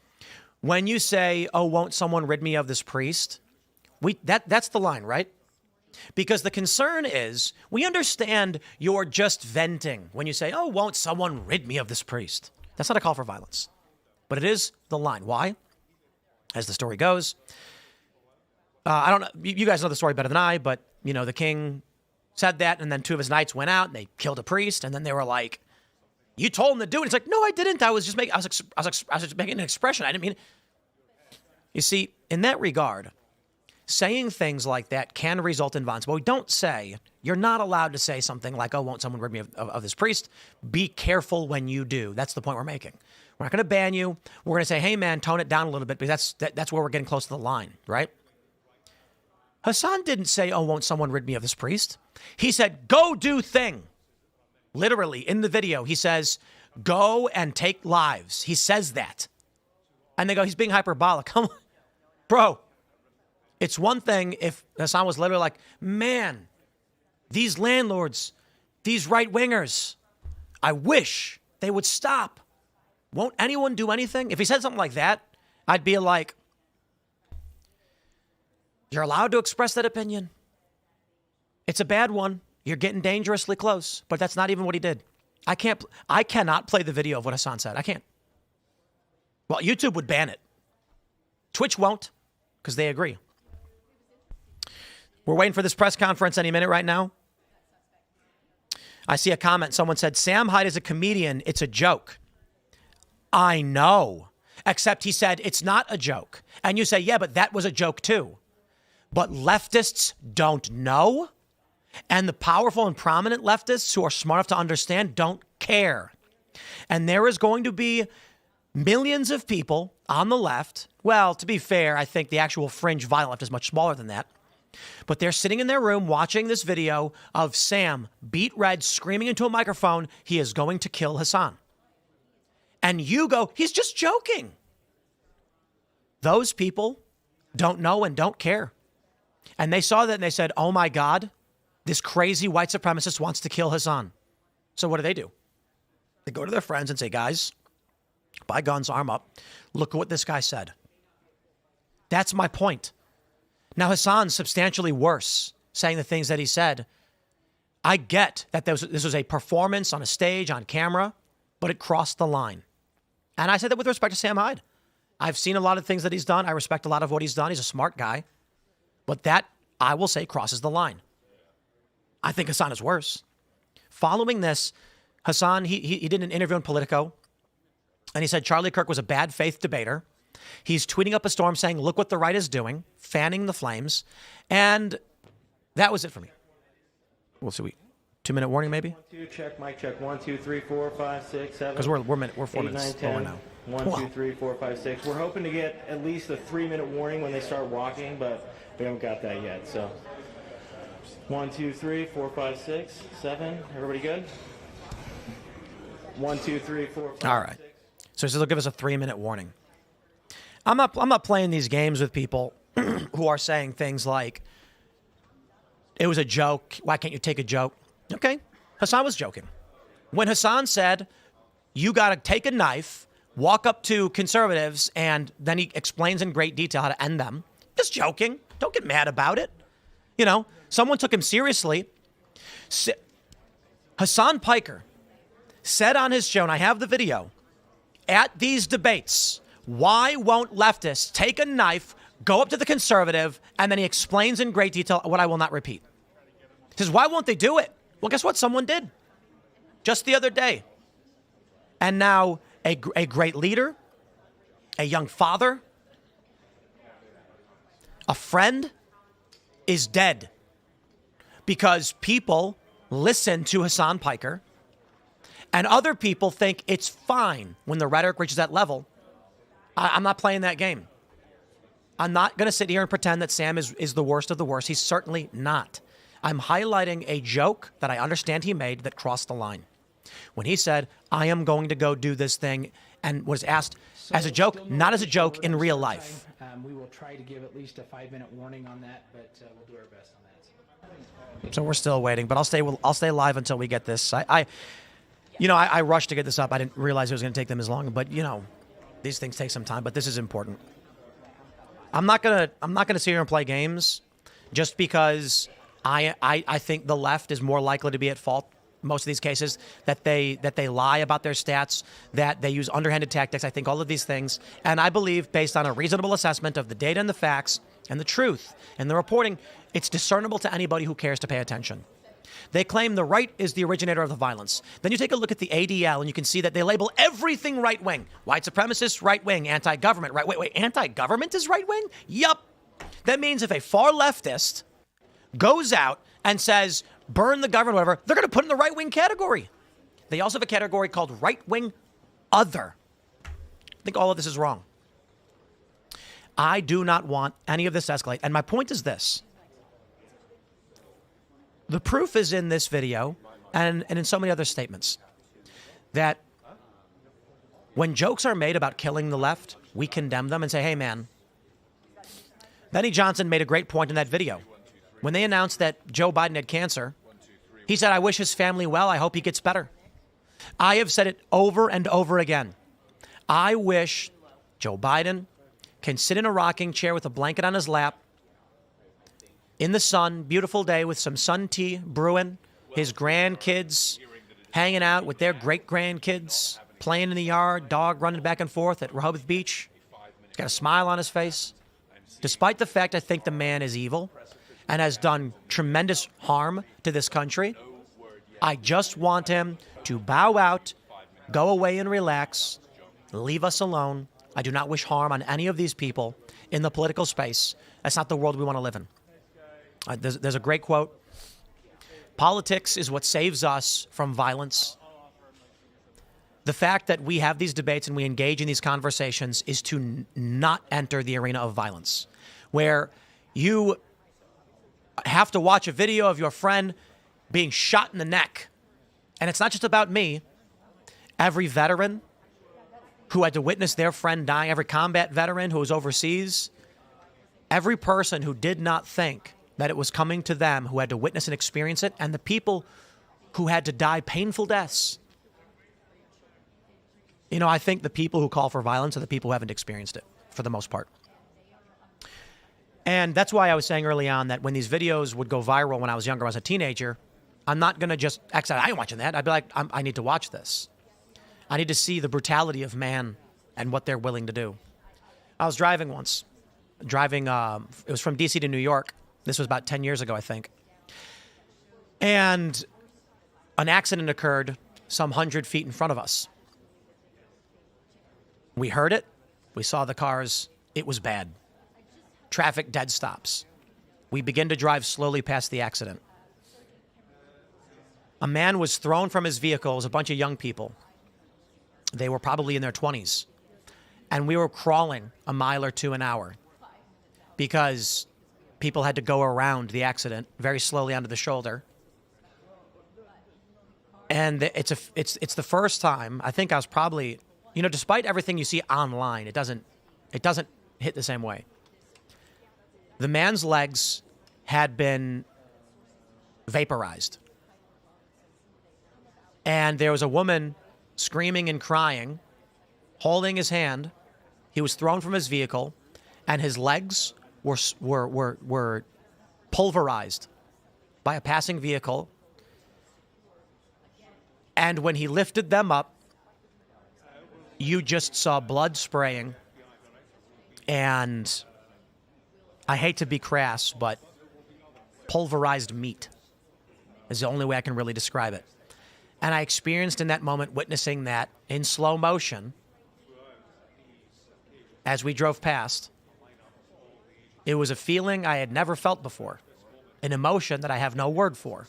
when you say, oh, won't someone rid me of this priest? That's the line, right? Because the concern is, we understand you're just venting when you say, oh, won't someone rid me of this priest? That's not a call for violence. But it is the line. Why? As the story goes, I don't know. You guys know the story better than I, but, the king said that, and then two of his knights went out, and they killed a priest, and then they were like, you told him to do it. It's like, no, I didn't. I was just making an expression. I didn't mean. You see, in that regard, saying things like that can result in violence. But we don't say, you're not allowed to say something like, oh, won't someone rid me of this priest? Be careful when you do. That's the point we're making. We're not going to ban you. We're going to say, hey, man, tone it down a little bit, because that's where we're getting close to the line, right? Hassan didn't say, oh, won't someone rid me of this priest? He said, go do thing. Literally, in the video, he says, go and take lives. He says that. And they go, he's being hyperbolic. Come on. Bro, it's one thing if Hassan was literally like, man, these landlords, these right-wingers, I wish they would stop. Won't anyone do anything? If he said something like that, I'd be like, you're allowed to express that opinion. It's a bad one. You're getting dangerously close, but that's not even what he did. I cannot play the video of what Hassan said. I can't. Well, YouTube would ban it. Twitch won't, because they agree. We're waiting for this press conference any minute right now. I see a comment. Someone said, Sam Hyde is a comedian. It's a joke. I know. Except he said, it's not a joke. And you say, yeah, but that was a joke too. But leftists don't know. And the powerful and prominent leftists who are smart enough to understand don't care. And there is going to be millions of people on the left. Well, to be fair, I think the actual fringe violent left is much smaller than that. But they're sitting in their room watching this video of Sam, beat red, screaming into a microphone, he is going to kill Hassan. And you go, he's just joking. Those people don't know and don't care. And they saw that and they said, oh my God, this crazy white supremacist wants to kill Hassan. So what do? They go to their friends and say, guys, buy guns, arm up. Look at what this guy said. That's my point. Now, Hassan's substantially worse, saying the things that he said. I get that this was a performance on a stage, on camera, but it crossed the line. And I said that with respect to Sam Hyde. I've seen a lot of things that he's done. I respect a lot of what he's done. He's a smart guy. But that, I will say, crosses the line. I think Hassan is worse. Following this, Hassan, he did an interview in Politico, and he said Charlie Kirk was a bad faith debater. He's tweeting up a storm saying, look what the right is doing, fanning the flames. And that was it for me. We'll see. 2-minute warning, maybe? 1, 2, check, mic check. 1, 2, 3, 4, 5, 6, 7. Because we're 4 8, minutes 9, over 10. now. 1, 2, 3, 4, 5, 6. We're hoping to get at least a 3-minute warning when they start walking, but we haven't got that yet. So 1, 2, 3, 4, 5, 6, 7. Everybody good? 1, 2, 3, 4, 5, All right. 6. So he says they'll give us a 3-minute warning. I'm not playing these games with people who are saying things like, it was a joke. Why can't you take a joke? Okay. Hassan was joking. When Hassan said, you got to take a knife, walk up to conservatives, and then he explains in great detail how to end them, just joking. Don't get mad about it. You know, someone took him seriously. Hassan Piker said on his show, and I have the video, at these debates, why won't leftists take a knife, go up to the conservative, and then he explains in great detail what I will not repeat. He says, why won't they do it? Well, guess what? Someone did. Just the other day. And now a great leader, a young father, a friend is dead because people listen to Hassan Piker and other people think it's fine when the rhetoric reaches that level. I'm not playing that game. I'm not going to sit here and pretend that Sam is the worst of the worst. He's certainly not. I'm highlighting a joke that I understand he made that crossed the line. When he said, I am going to go do this thing, and was asked as a joke, not as a joke in real life. We will try to give at least a 5-minute warning on that, but we'll do our best on that. So we're still waiting, but I'll stay live until we get this. I rushed to get this up. I didn't realize it was going to take them as long, but these things take some time. But this is important. I'm not gonna sit here and play games just because I think the left is more likely to be at fault. Most of these cases that they lie about their stats, that they use underhanded tactics. I think all of these things. And I believe based on a reasonable assessment of the data and the facts and the truth and the reporting, it's discernible to anybody who cares to pay attention. They claim the right is the originator of the violence. Then you take a look at the ADL and you can see that they label everything right wing. White supremacist, right wing, anti-government, right. Wait, anti-government is right wing? Yup. That means if a far leftist goes out and says, burn the government, whatever, they're going to put in the right-wing category. They also have a category called right-wing other. I think all of this is wrong. I do not want any of this to escalate. And my point is this. The proof is in this video and in so many other statements that when jokes are made about killing the left, we condemn them and say, hey, man. Benny Johnson made a great point in that video. When they announced that Joe Biden had cancer, he said, I wish his family well. I hope he gets better. I have said it over and over again. I wish Joe Biden can sit in a rocking chair with a blanket on his lap in the sun, beautiful day with some sun tea brewing, his grandkids hanging out with their great-grandkids, playing in the yard, dog running back and forth at Rehoboth Beach. He's got a smile on his face. Despite the fact I think the man is evil and has done tremendous harm to this country, I just want him to bow out, go away and relax, leave us alone. I do not wish harm on any of these people in the political space. That's not the world we want to live in. There's a great quote. Politics is what saves us from violence. The fact that we have these debates and we engage in these conversations is to not enter the arena of violence, where you have to watch a video of your friend being shot in the neck. And it's not just about me. Every veteran who had to witness their friend dying, every combat veteran who was overseas, every person who did not think that it was coming to them, who had to witness and experience it, and the people who had to die painful deaths. I think the people who call for violence are the people who haven't experienced it, for the most part. And that's why I was saying early on that when these videos would go viral when I was younger, when I was a teenager, I'm not going to just exit. I ain't watching that. I'd be like, I need to watch this. I need to see the brutality of man and what they're willing to do. I was driving once. It was from D.C. to New York. This was about 10 years ago, I think. And an accident occurred some 100 feet in front of us. We heard it. We saw the cars. It was bad. Traffic dead stops. We begin to drive slowly past the accident. A man was thrown from his vehicle. It was a bunch of young people. They were probably in their 20s. And we were crawling a mile or two an hour because people had to go around the accident very slowly onto the shoulder. And it's the first time, I think I was probably, despite everything you see online, it doesn't hit the same way. The man's legs had been vaporized. And there was a woman screaming and crying, holding his hand. He was thrown from his vehicle, and his legs were pulverized by a passing vehicle. And when he lifted them up, you just saw blood spraying. And I hate to be crass, but pulverized meat is the only way I can really describe it. And I experienced in that moment witnessing that in slow motion as we drove past. It was a feeling I had never felt before, an emotion that I have no word for.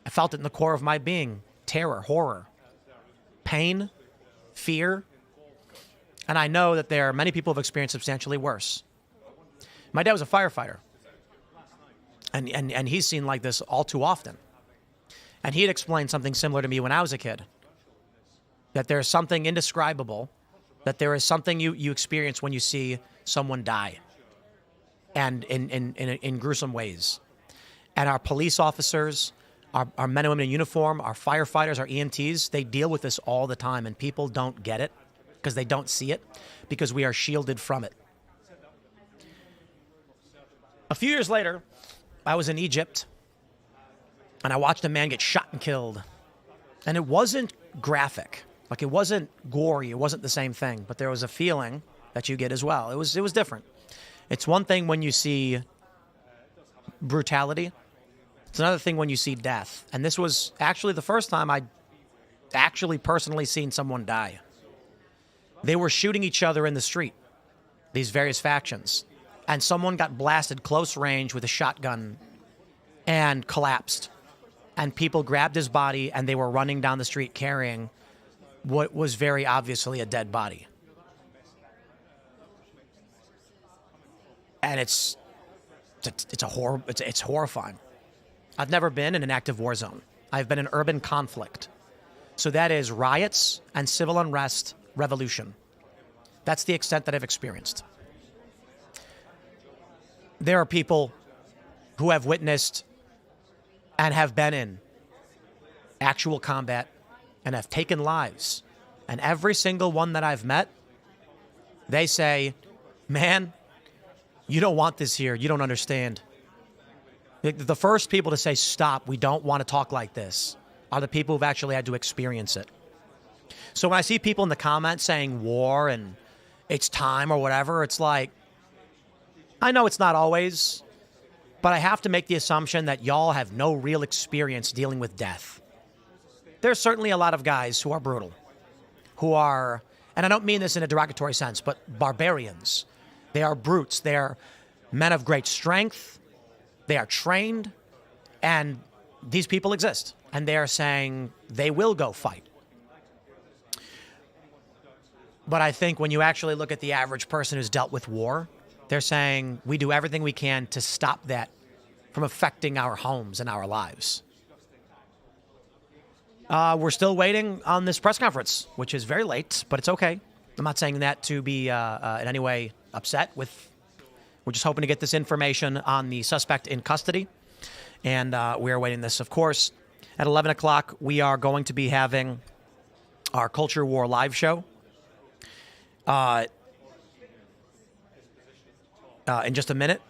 I felt it in the core of my being: terror, horror, pain, fear. And I know that there are many people who have experienced substantially worse. My dad was a firefighter, and he's seen like this all too often. And he had explained something similar to me when I was a kid, that there's something indescribable, that there is something you experience when you see someone die, and in gruesome ways. And our police officers, our men and women in uniform, our firefighters, our EMTs, they deal with this all the time, and people don't get it because they don't see it, because we are shielded from it. A few years later, I was in Egypt, and I watched a man get shot and killed. And it wasn't graphic. Like, it wasn't gory. It wasn't the same thing. But there was a feeling that you get as well. It was different. It's one thing when you see brutality. It's another thing when you see death. And this was actually the first time I'd actually personally seen someone die. They were shooting each other in the street, these various factions. And someone got blasted close range with a shotgun and collapsed. And people grabbed his body, and they were running down the street carrying what was very obviously a dead body. And it's horrifying. I've never been in an active war zone. I've been in urban conflict. So that is riots and civil unrest, revolution. That's the extent that I've experienced. There are people who have witnessed and have been in actual combat and have taken lives. And every single one that I've met, they say, man, you don't want this here. You don't understand. The first people to say, stop, we don't want to talk like this, are the people who've actually had to experience it. So when I see people in the comments saying war and it's time or whatever, it's like, I know it's not always, but I have to make the assumption that y'all have no real experience dealing with death. There's certainly a lot of guys who are brutal, who are, and I don't mean this in a derogatory sense, but barbarians. They are brutes. They are men of great strength. They are trained, and these people exist. And they are saying they will go fight. But I think when you actually look at the average person who's dealt with war, they're saying we do everything we can to stop that from affecting our homes and our lives. We're still waiting on this press conference, which is very late, but it's okay. I'm not saying that to be in any way upset with. We're just hoping to get this information on the suspect in custody, and we are awaiting this. Of course, at 11 o'clock, we are going to be having our Culture War live show. In just a minute,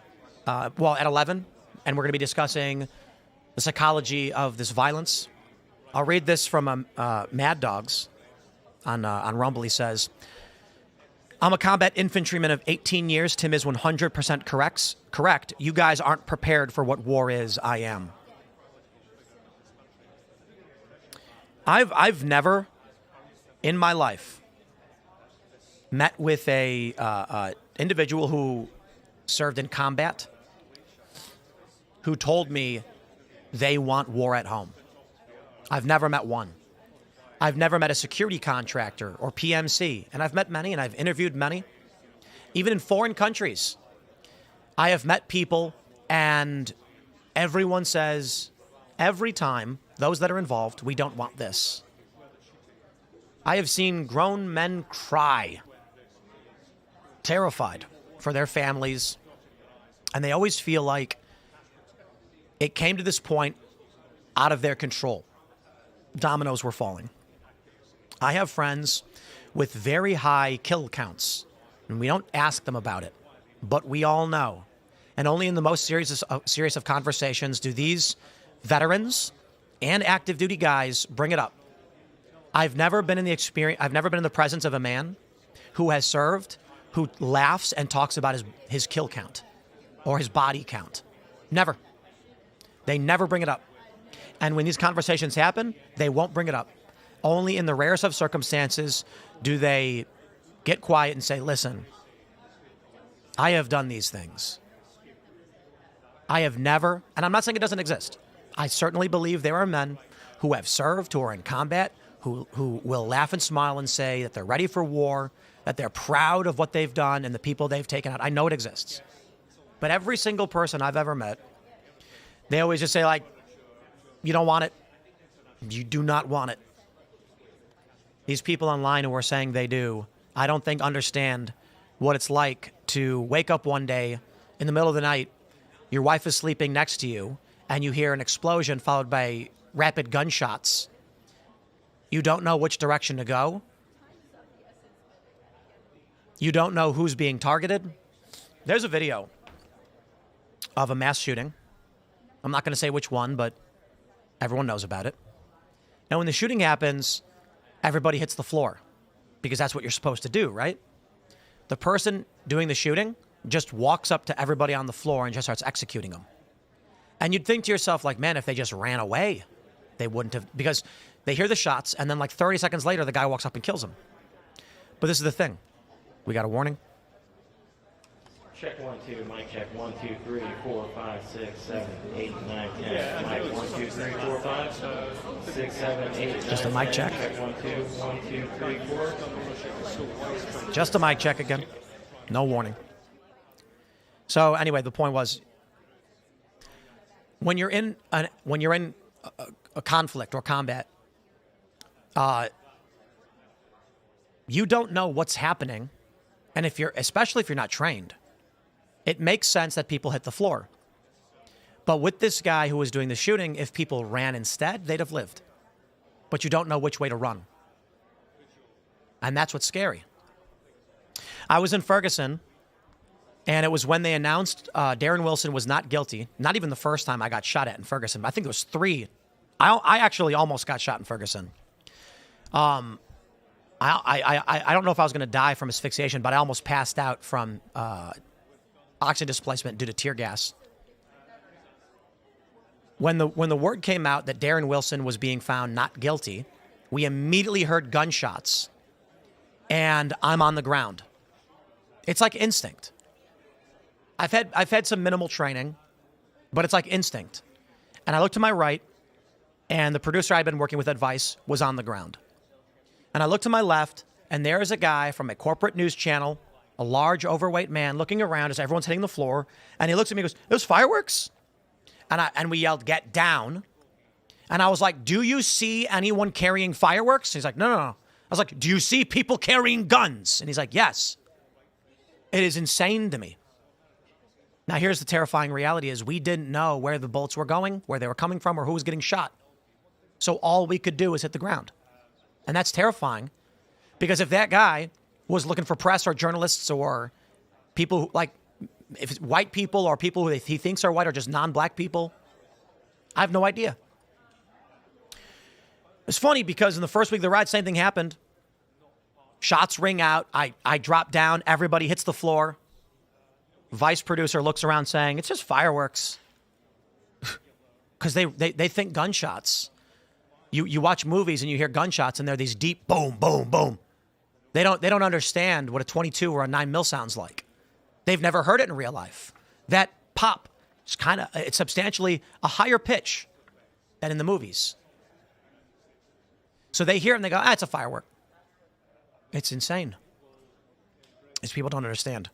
at 11, and we're going to be discussing the psychology of this violence. I'll read this from Mad Dogs on Rumble. He says, I'm a combat infantryman of 18 years. Tim is 100% correct. You guys aren't prepared for what war is. I am. I've never in my life met with a individual who served in combat who told me they want war at home. I've never met one. I've never met a security contractor or PMC, and I've met many, and I've interviewed many. Even in foreign countries, I have met people, and everyone says, every time, those that are involved, we don't want this. I have seen grown men cry, terrified for their families, and they always feel like it came to this point out of their control. Dominoes were falling. I have friends with very high kill counts, and we don't ask them about it. But we all know, and only in the most serious of conversations do these veterans and active duty guys bring it up. I've never been in the presence of a man who has served, who laughs and talks about his kill count or his body count. Never. They never bring it up. And when these conversations happen, they won't bring it up. Only in the rarest of circumstances do they get quiet and say, listen, I have done these things. I have never, and I'm not saying it doesn't exist. I certainly believe there are men who have served, who are in combat, who will laugh and smile and say that they're ready for war, that they're proud of what they've done and the people they've taken out. I know it exists. But every single person I've ever met, they always just say, like, you don't want it. You do not want it. These people online who are saying they do, I don't think understand what it's like to wake up one day in the middle of the night, your wife is sleeping next to you, and you hear an explosion followed by rapid gunshots. You don't know which direction to go. You don't know who's being targeted. There's a video of a mass shooting. I'm not going to say which one, but everyone knows about it. Now, when the shooting happens, everybody hits the floor because that's what you're supposed to do, right? The person doing the shooting just walks up to everybody on the floor and just starts executing them. And you'd think to yourself, like, man, if they just ran away, they wouldn't have, because they hear the shots, and then like 30 seconds later, the guy walks up and kills them. But this is the thing. We got a warning. Check 1, 2, mic check 1, 2, 3, 4, 5, 6, 7, 8, 9, 10. Mic 1, 2, 3, 4, 5, 6, 7, 8, 9, Just a mic 10. check. Check 1, 2, 1, 2, 3, 4. Just a mic check again. No warning. So anyway, the point was, when you're in a conflict or combat, you don't know what's happening, and especially if you're not trained, it makes sense that people hit the floor. But with this guy who was doing the shooting, if people ran instead, they'd have lived. But you don't know which way to run, and that's what's scary. I was in Ferguson, and it was when they announced Darren Wilson was not guilty. Not even the first time I got shot at in Ferguson, but I think it was 3. I actually almost got shot in Ferguson. I don't know if I was going to die from asphyxiation, but I almost passed out from oxygen displacement due to tear gas. When the word came out that Darren Wilson was being found not guilty, we immediately heard gunshots, and I'm on the ground. It's like instinct. I've had some minimal training, but it's like instinct. And I looked to my right, and the producer I'd been working with at Vice was on the ground. And I looked to my left, and there is a guy from a corporate news channel, a large, overweight man, looking around as everyone's hitting the floor. And he looks at me and goes, "There's fireworks?" And we yelled, "Get down." And I was like, "Do you see anyone carrying fireworks?" He's like, No. I was like, "Do you see people carrying guns?" And he's like, "Yes." It is insane to me. Now, here's the terrifying reality is we didn't know where the bullets were going, where they were coming from, or who was getting shot. So all we could do was hit the ground. And that's terrifying, because if that guy was looking for press or journalists or people who, like, if it's white people or people who he thinks are white or just non-black people, I have no idea. It's funny because in the first week of the ride, same thing happened. Shots ring out. I drop down. Everybody hits the floor. Vice producer looks around saying, "It's just fireworks." Because they think gunshots. You watch movies and you hear gunshots and they're these deep boom, boom, boom. They don't understand what a 22 or a 9mm sounds like. They've never heard it in real life. That pop is it's substantially a higher pitch than in the movies. So they hear it and they go, "It's a firework." It's insane. These people don't understand.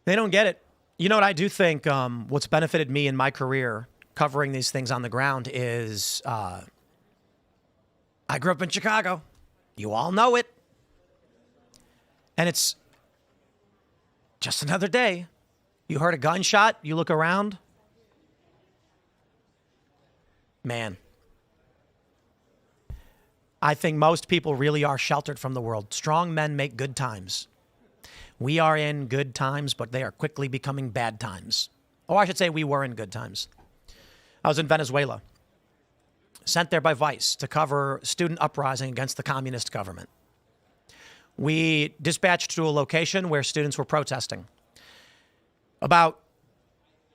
They don't get it. You know what I do think what's benefited me in my career covering these things on the ground is I grew up in Chicago. You all know it. And it's just another day. You heard a gunshot, you look around. Man. I think most people really are sheltered from the world. Strong men make good times. We are in good times, but they are quickly becoming bad times. Or I should say we were in good times. I was in Venezuela, sent there by Vice to cover student uprising against the communist government. We dispatched to a location where students were protesting. About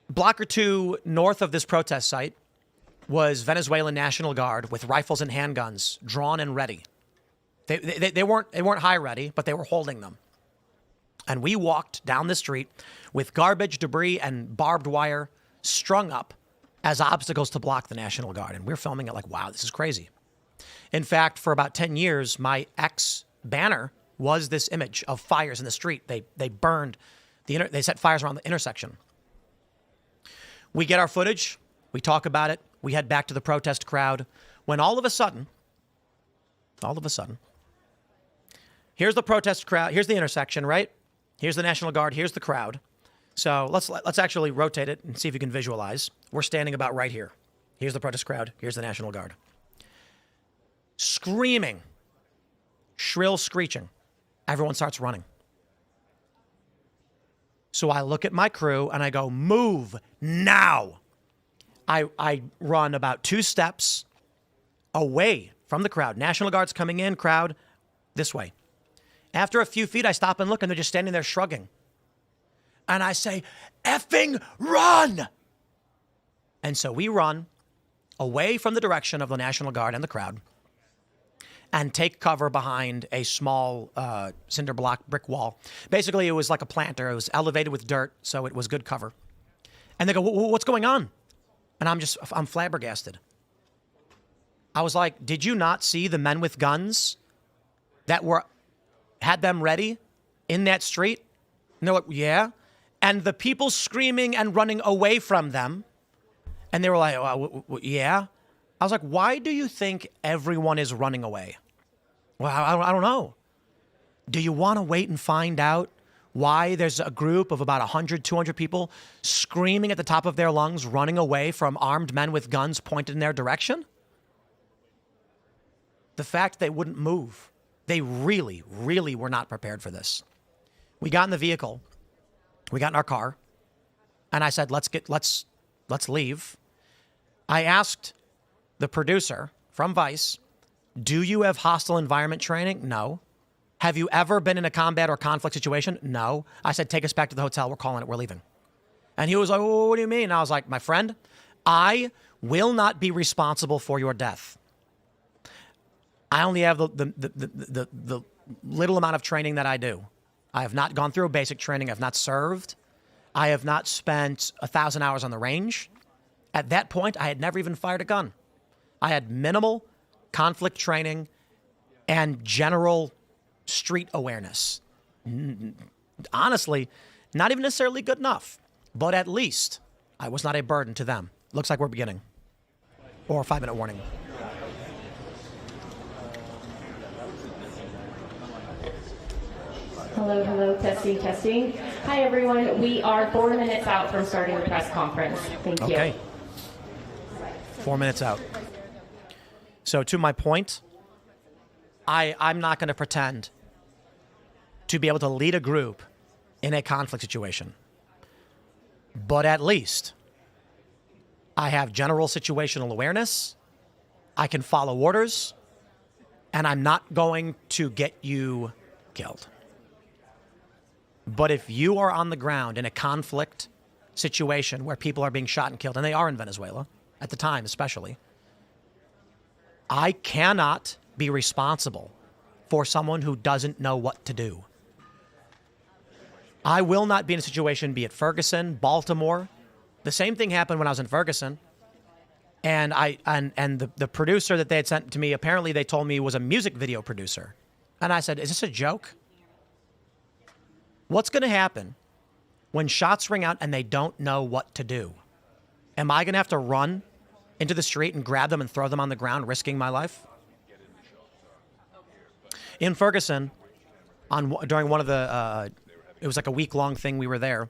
a block or two north of this protest site was Venezuelan National Guard with rifles and handguns drawn and ready. They weren't high ready, but they were holding them. And we walked down the street with garbage, debris, and barbed wire strung up as obstacles to block the National Guard. And we're filming it like, wow, this is crazy. In fact, for about 10 years, my ex-banner was this image of fires in the street. They burned, they set fires around the intersection. We get our footage. We talk about it. We head back to the protest crowd. When all of a sudden, here's the protest crowd. Here's the intersection, right? Here's the National Guard. Here's the crowd. So let's actually rotate it and see if you can visualize. We're standing about right here. Here's the protest crowd. Here's the National Guard. Screaming, shrill screeching. Everyone starts running. So I look at my crew and I go, move now. I run about 2 steps away from the crowd. National Guard's coming in, crowd, this way. After a few feet, I stop and look, and they're just standing there shrugging. And I say, effing run! And so we run away from the direction of the National Guard and the crowd and take cover behind a small cinder block brick wall. Basically, it was like a planter. It was elevated with dirt, so it was good cover. And they go, what's going on? And I'm flabbergasted. I was like, did you not see the men with guns that had them ready in that street? And they're like, yeah. And the people screaming and running away from them. And they were like, yeah. I was like, why do you think everyone is running away? Well, I don't know. Do you want to wait and find out why there's a group of about 100, 200 people screaming at the top of their lungs, running away from armed men with guns pointed in their direction? The fact they wouldn't move. They really, really were not prepared for this. We got in the vehicle. We got in our car. And I said, let's leave. I asked the producer from Vice, do you have hostile environment training? No. Have you ever been in a combat or conflict situation? No. I said, take us back to the hotel. We're calling it. We're leaving. And he was like, oh, what do you mean? And I was like, my friend, I will not be responsible for your death. I only have the little amount of training that I do. I have not gone through a basic training. I've not served. I have not spent 1,000 hours on the range. At that point, I had never even fired a gun. I had minimal conflict training and general street awareness. Honestly, not even necessarily good enough, but at least I was not a burden to them. Looks like we're beginning. Or a 5-minute warning. Hello, hello, testing, testing. Hi, everyone. We are 4 minutes out from starting the press conference. Thank you. Okay. 4 minutes out. So to my point, I'm not going to pretend to be able to lead a group in a conflict situation. But at least I have general situational awareness. I can follow orders. And I'm not going to get you killed. But if you are on the ground in a conflict situation where people are being shot and killed, and they are in Venezuela, at the time especially, I cannot be responsible for someone who doesn't know what to do. I will not be in a situation, be it Ferguson, Baltimore. The same thing happened when I was in Ferguson. And the producer that they had sent to me, apparently they told me was a music video producer. And I said, is this a joke? What's going to happen when shots ring out and they don't know what to do? Am I going to have to run into the street and grab them and throw them on the ground, risking my life? In Ferguson, during one of the, it was like a week-long thing we were there,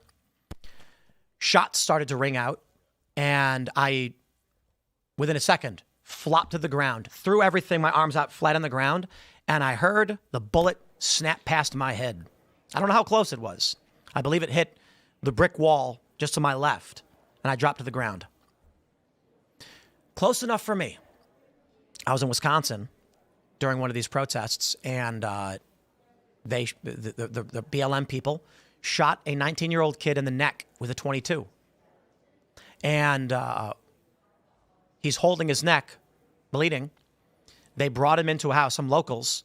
shots started to ring out, and I, within a second, flopped to the ground, threw everything, my arms out flat on the ground, and I heard the bullet snap past my head. I don't know how close it was. I believe it hit the brick wall just to my left, and I dropped to the ground. Close enough for me. I was in Wisconsin during one of these protests, and the BLM people shot a 19-year-old kid in the neck with a .22. And he's holding his neck, bleeding. They brought him into a house, some locals,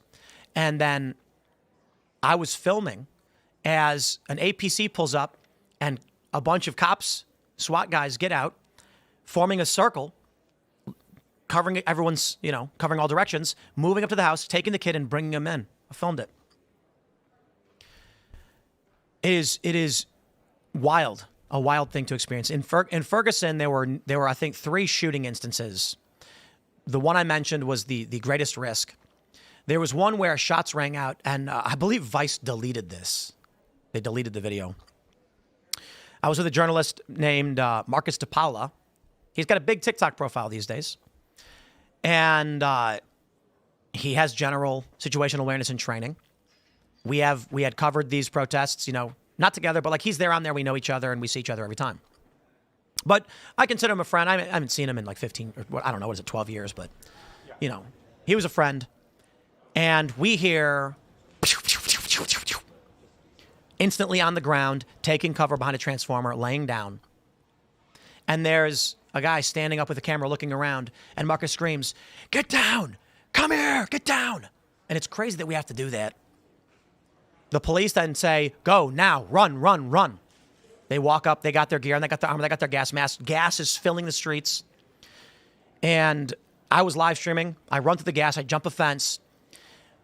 and then I was filming as an APC pulls up and a bunch of cops, SWAT guys, get out, forming a circle, covering everyone's, covering all directions, moving up to the house, taking the kid and bringing him in. I filmed it. It is wild, a wild thing to experience. In Ferguson, there were I think 3 shooting instances. The one I mentioned was the greatest risk. There was one where shots rang out, and I believe Vice deleted this. They deleted the video. I was with a journalist named Marcus DePaula. He's got a big TikTok profile these days. And he has general situational awareness and training. We had covered these protests, not together, but like he's there, I'm there, we know each other, and we see each other every time. But I consider him a friend. I haven't seen him in like 15, or I don't know, 12 years, but, he was a friend. And we hear instantly on the ground, taking cover behind a transformer, laying down. And there's a guy standing up with a camera looking around, and Marcus screams, "Get down! Come here! Get down!" And it's crazy that we have to do that. The police then say, "Go now, run, run, run." They walk up, they got their gear, and they got their armor, they got their gas mask. Gas is filling the streets. And I was live streaming. I run through the gas, I jump a fence.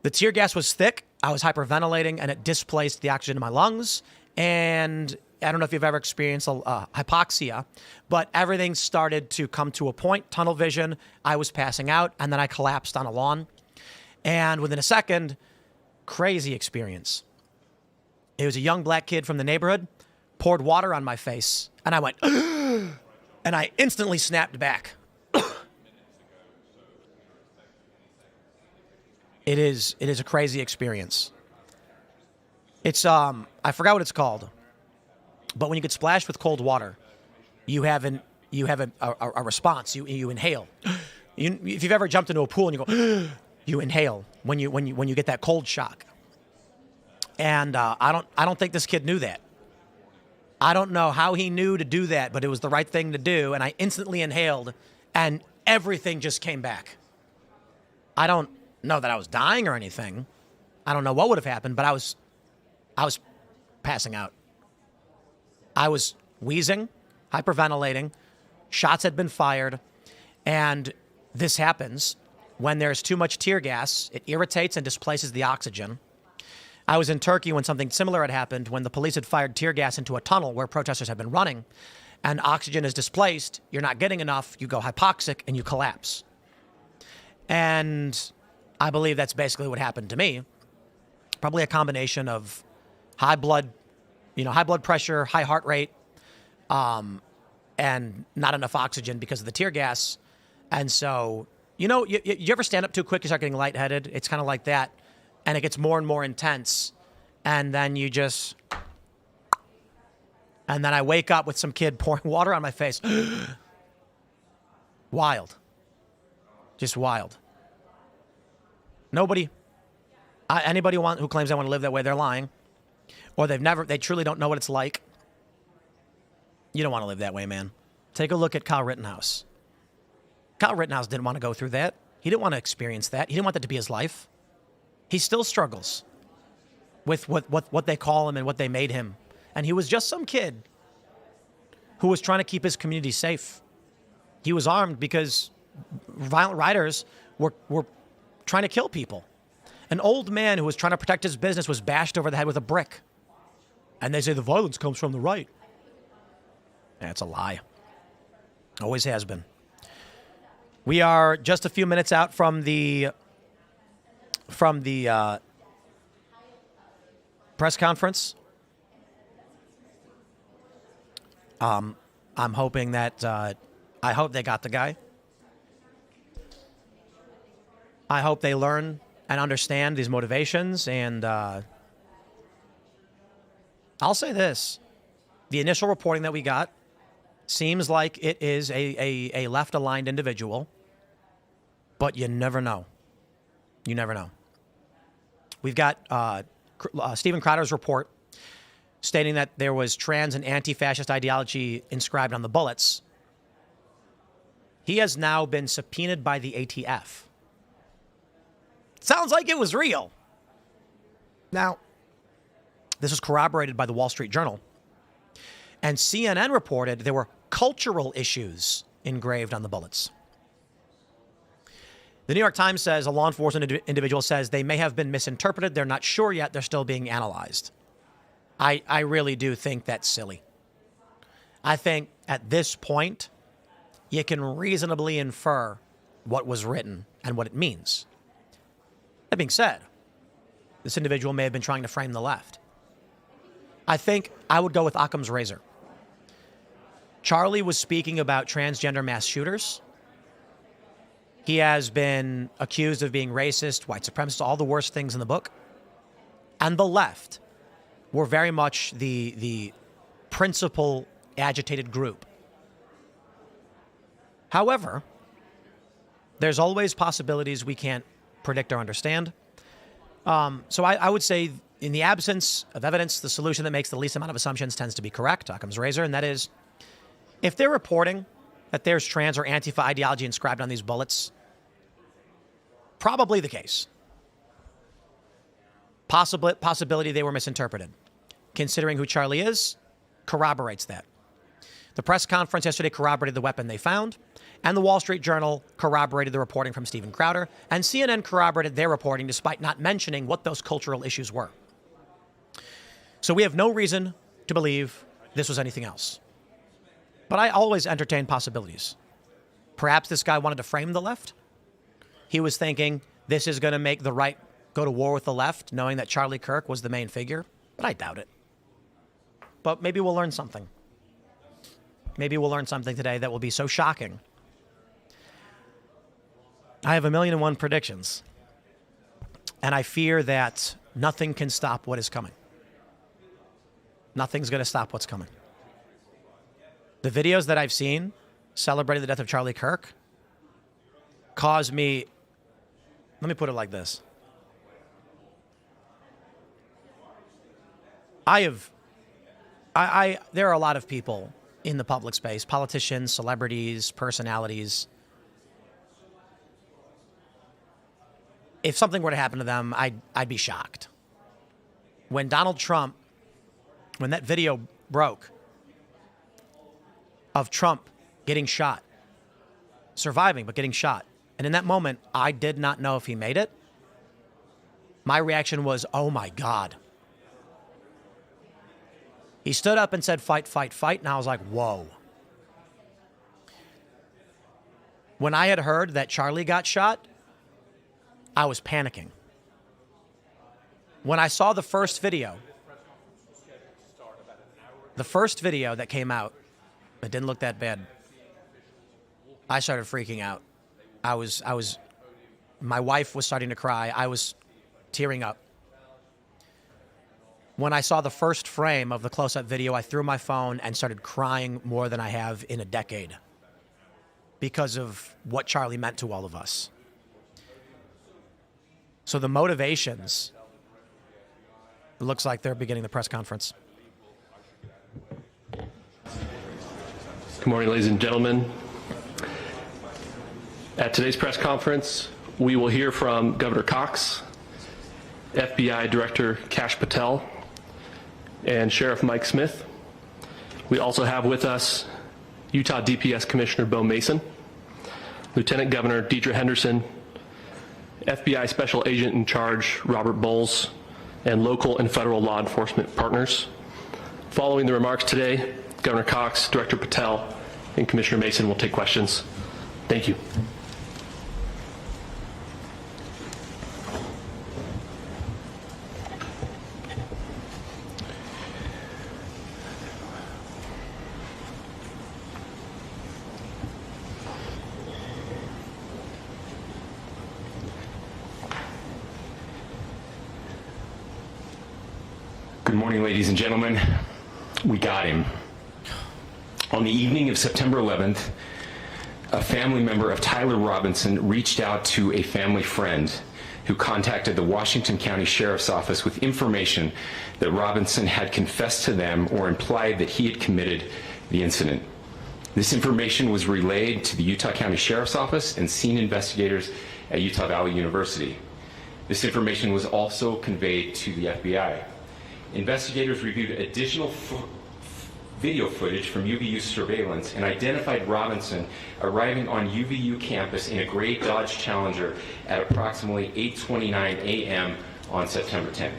The tear gas was thick. I was hyperventilating, and it displaced the oxygen in my lungs. And I don't know if you've ever experienced hypoxia, but everything started to come to a point, tunnel vision. I was passing out, and then I collapsed on a lawn. And within a second, crazy experience. It was a young black kid from the neighborhood, poured water on my face, and I went, and I instantly snapped back. It is a crazy experience. It's, I forgot what it's called, but when you get splashed with cold water, you have a response. You inhale. If you've ever jumped into a pool and you go, you inhale when you get that cold shock. And I don't think this kid knew that. I don't know how he knew to do that, but it was the right thing to do. And I instantly inhaled, and everything just came back. I don't know that I was dying or anything. I don't know what would have happened, but I was passing out. I was wheezing, hyperventilating. Shots had been fired, and this happens when there's too much tear gas. It irritates and displaces the oxygen. I was in Turkey when something similar had happened, when the police had fired tear gas into a tunnel where protesters had been running, and oxygen is displaced. You're not getting enough. You go hypoxic and you collapse. And I believe that's basically what happened to me. Probably a combination of high blood pressure, high heart rate, and not enough oxygen because of the tear gas. And so, you ever stand up too quick, you start getting lightheaded? It's kind of like that. And it gets more and more intense. And then and then I wake up with some kid pouring water on my face. Wild. Just wild. Anybody who claims they want to live that way, they're lying. Or they truly don't know what it's like. You don't want to live that way, man. Take a look at Kyle Rittenhouse. Kyle Rittenhouse didn't want to go through that. He didn't want to experience that. He didn't want that to be his life. He still struggles with what they call him and what they made him. And he was just some kid who was trying to keep his community safe. He was armed because violent rioters were trying to kill people. An old man who was trying to protect his business was bashed over the head with a brick. And they say the violence comes from the right. That's a lie. Always has been. We are just a few minutes out from the press conference. I'm hoping that I hope they got the guy. I hope they learn and understand these motivations, and I'll say this. The initial reporting that we got seems like it is a left-aligned individual, but you never know. You never know. We've got Stephen Crowder's report stating that there was trans and anti-fascist ideology inscribed on the bullets. He has now been subpoenaed by the ATF. Sounds like it was real. Now, this was corroborated by the Wall Street Journal. And CNN reported there were cultural issues engraved on the bullets. The New York Times says a law enforcement individual says they may have been misinterpreted. They're not sure yet. They're still being analyzed. I really do think that's silly. I think at this point, you can reasonably infer what was written and what it means. That being said, this individual may have been trying to frame the left. I think I would go with Occam's razor. Charlie was speaking about transgender mass shooters. He has been accused of being racist, white supremacist, all the worst things in the book. And the left were very much the principal agitated group. However, there's always possibilities we can't predict or understand. So I would say in the absence of evidence, the solution that makes the least amount of assumptions tends to be correct, Occam's razor, and that is if they're reporting that there's trans or Antifa ideology inscribed on these bullets, probably the case. Possibility they were misinterpreted. Considering who Charlie is, corroborates that. The press conference yesterday corroborated the weapon they found, and the Wall Street Journal corroborated the reporting from Stephen Crowder, and CNN corroborated their reporting despite not mentioning what those cultural issues were. So we have no reason to believe this was anything else. But I always entertain possibilities. Perhaps this guy wanted to frame the left. He was thinking this is going to make the right go to war with the left, knowing that Charlie Kirk was the main figure. But I doubt it. But maybe we'll learn something. Maybe we'll learn something today that will be so shocking. I have 1,000,001 predictions. And I fear that nothing can stop what is coming. Nothing's going to stop what's coming. The videos that I've seen celebrating the death of Charlie Kirk cause me, let me put it like this. There are a lot of people in the public space, politicians, celebrities, personalities. If something were to happen to them, I'd be shocked. When Donald Trump, when that video broke of Trump getting shot, surviving but getting shot, and in that moment, I did not know if he made it. My reaction was, oh my God. He stood up and said, fight, fight, fight. And I was like, whoa. When I had heard that Charlie got shot, I was panicking. When I saw the first video that came out, it didn't look that bad. I started freaking out. My wife was starting to cry. I was tearing up. When I saw the first frame of the close-up video, I threw my phone and started crying more than I have in a decade because of what Charlie meant to all of us. So the motivations, it looks like they're beginning the press conference. Good morning, ladies and gentlemen. At today's press conference, we will hear from Governor Cox, FBI Director Kash Patel, and Sheriff Mike Smith. We also have with us Utah DPS Commissioner Bo Mason, Lieutenant Governor Deidre Henderson, FBI Special Agent in Charge Robert Bowles, and local and federal law enforcement partners. Following the remarks today, Governor Cox, Director Patel, and Commissioner Mason will take questions. Thank you. Good morning, ladies and gentlemen. We got him. On the evening of September 11th, a family member of Tyler Robinson reached out to a family friend who contacted the Washington County Sheriff's Office with information that Robinson had confessed to them or implied that he had committed the incident. This information was relayed to the Utah County Sheriff's Office and scene investigators at Utah Valley University. This information was also conveyed to the FBI. Investigators reviewed additional video footage from UVU surveillance and identified Robinson arriving on UVU campus in a gray Dodge Challenger at approximately 8:29 a.m. on September 10th,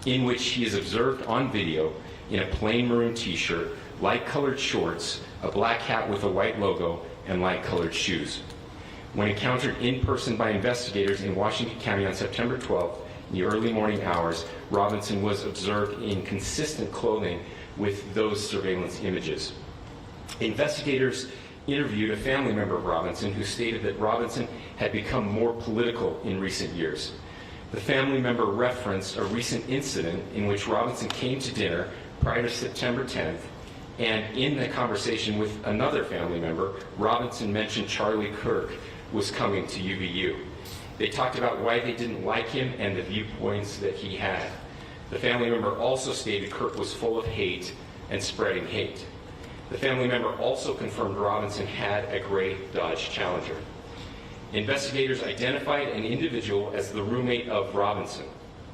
in which he is observed on video in a plain maroon t-shirt, light-colored shorts, a black hat with a white logo, and light-colored shoes. When encountered in person by investigators in Washington County on September 12th, in the early morning hours, Robinson was observed in consistent clothing with those surveillance images. Investigators interviewed a family member of Robinson who stated that Robinson had become more political in recent years. The family member referenced a recent incident in which Robinson came to dinner prior to September 10th, and in the conversation with another family member, Robinson mentioned Charlie Kirk was coming to UVU. They talked about why they didn't like him and the viewpoints that he had. The family member also stated Kirk was full of hate and spreading hate. The family member also confirmed Robinson had a gray Dodge Challenger. Investigators identified an individual as the roommate of Robinson.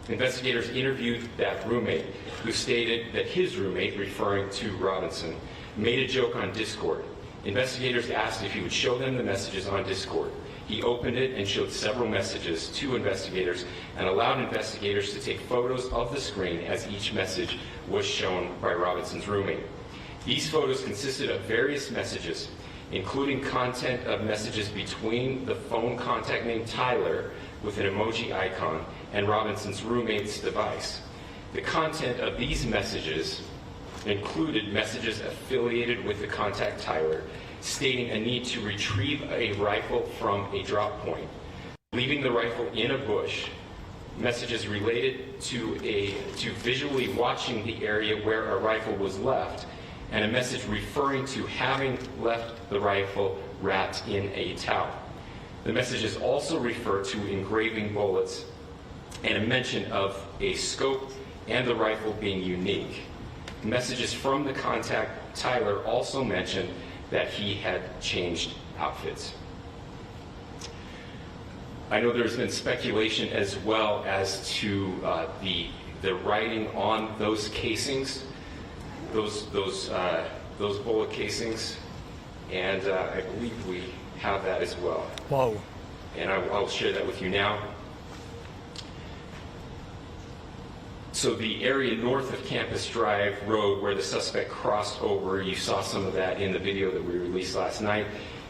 Investigators interviewed that roommate, who stated that his roommate, referring to Robinson, made a joke on Discord. Investigators asked if he would show them the messages on Discord. He opened it and showed several messages to investigators and allowed investigators to take photos of the screen as each message was shown by Robinson's roommate. These photos consisted of various messages, including content of messages between the phone contact named Tyler with an emoji icon and Robinson's roommate's device. The content of these messages included messages affiliated with the contact Tyler, stating a need to retrieve a rifle from a drop point, leaving the rifle in a bush, messages related to visually watching the area where a rifle was left, and a message referring to having left the rifle wrapped in a towel. The messages also refer to engraving bullets and a mention of a scope and the rifle being unique. Messages from the contact Tyler also mentioned that he had changed outfits. I know there's been speculation as well as to the writing on those casings, those bullet casings, and I believe we have that as well. Whoa. And I'll share that with you now. So the area north of Campus Drive Road where the suspect crossed over, you saw some of that in the video that we released last night,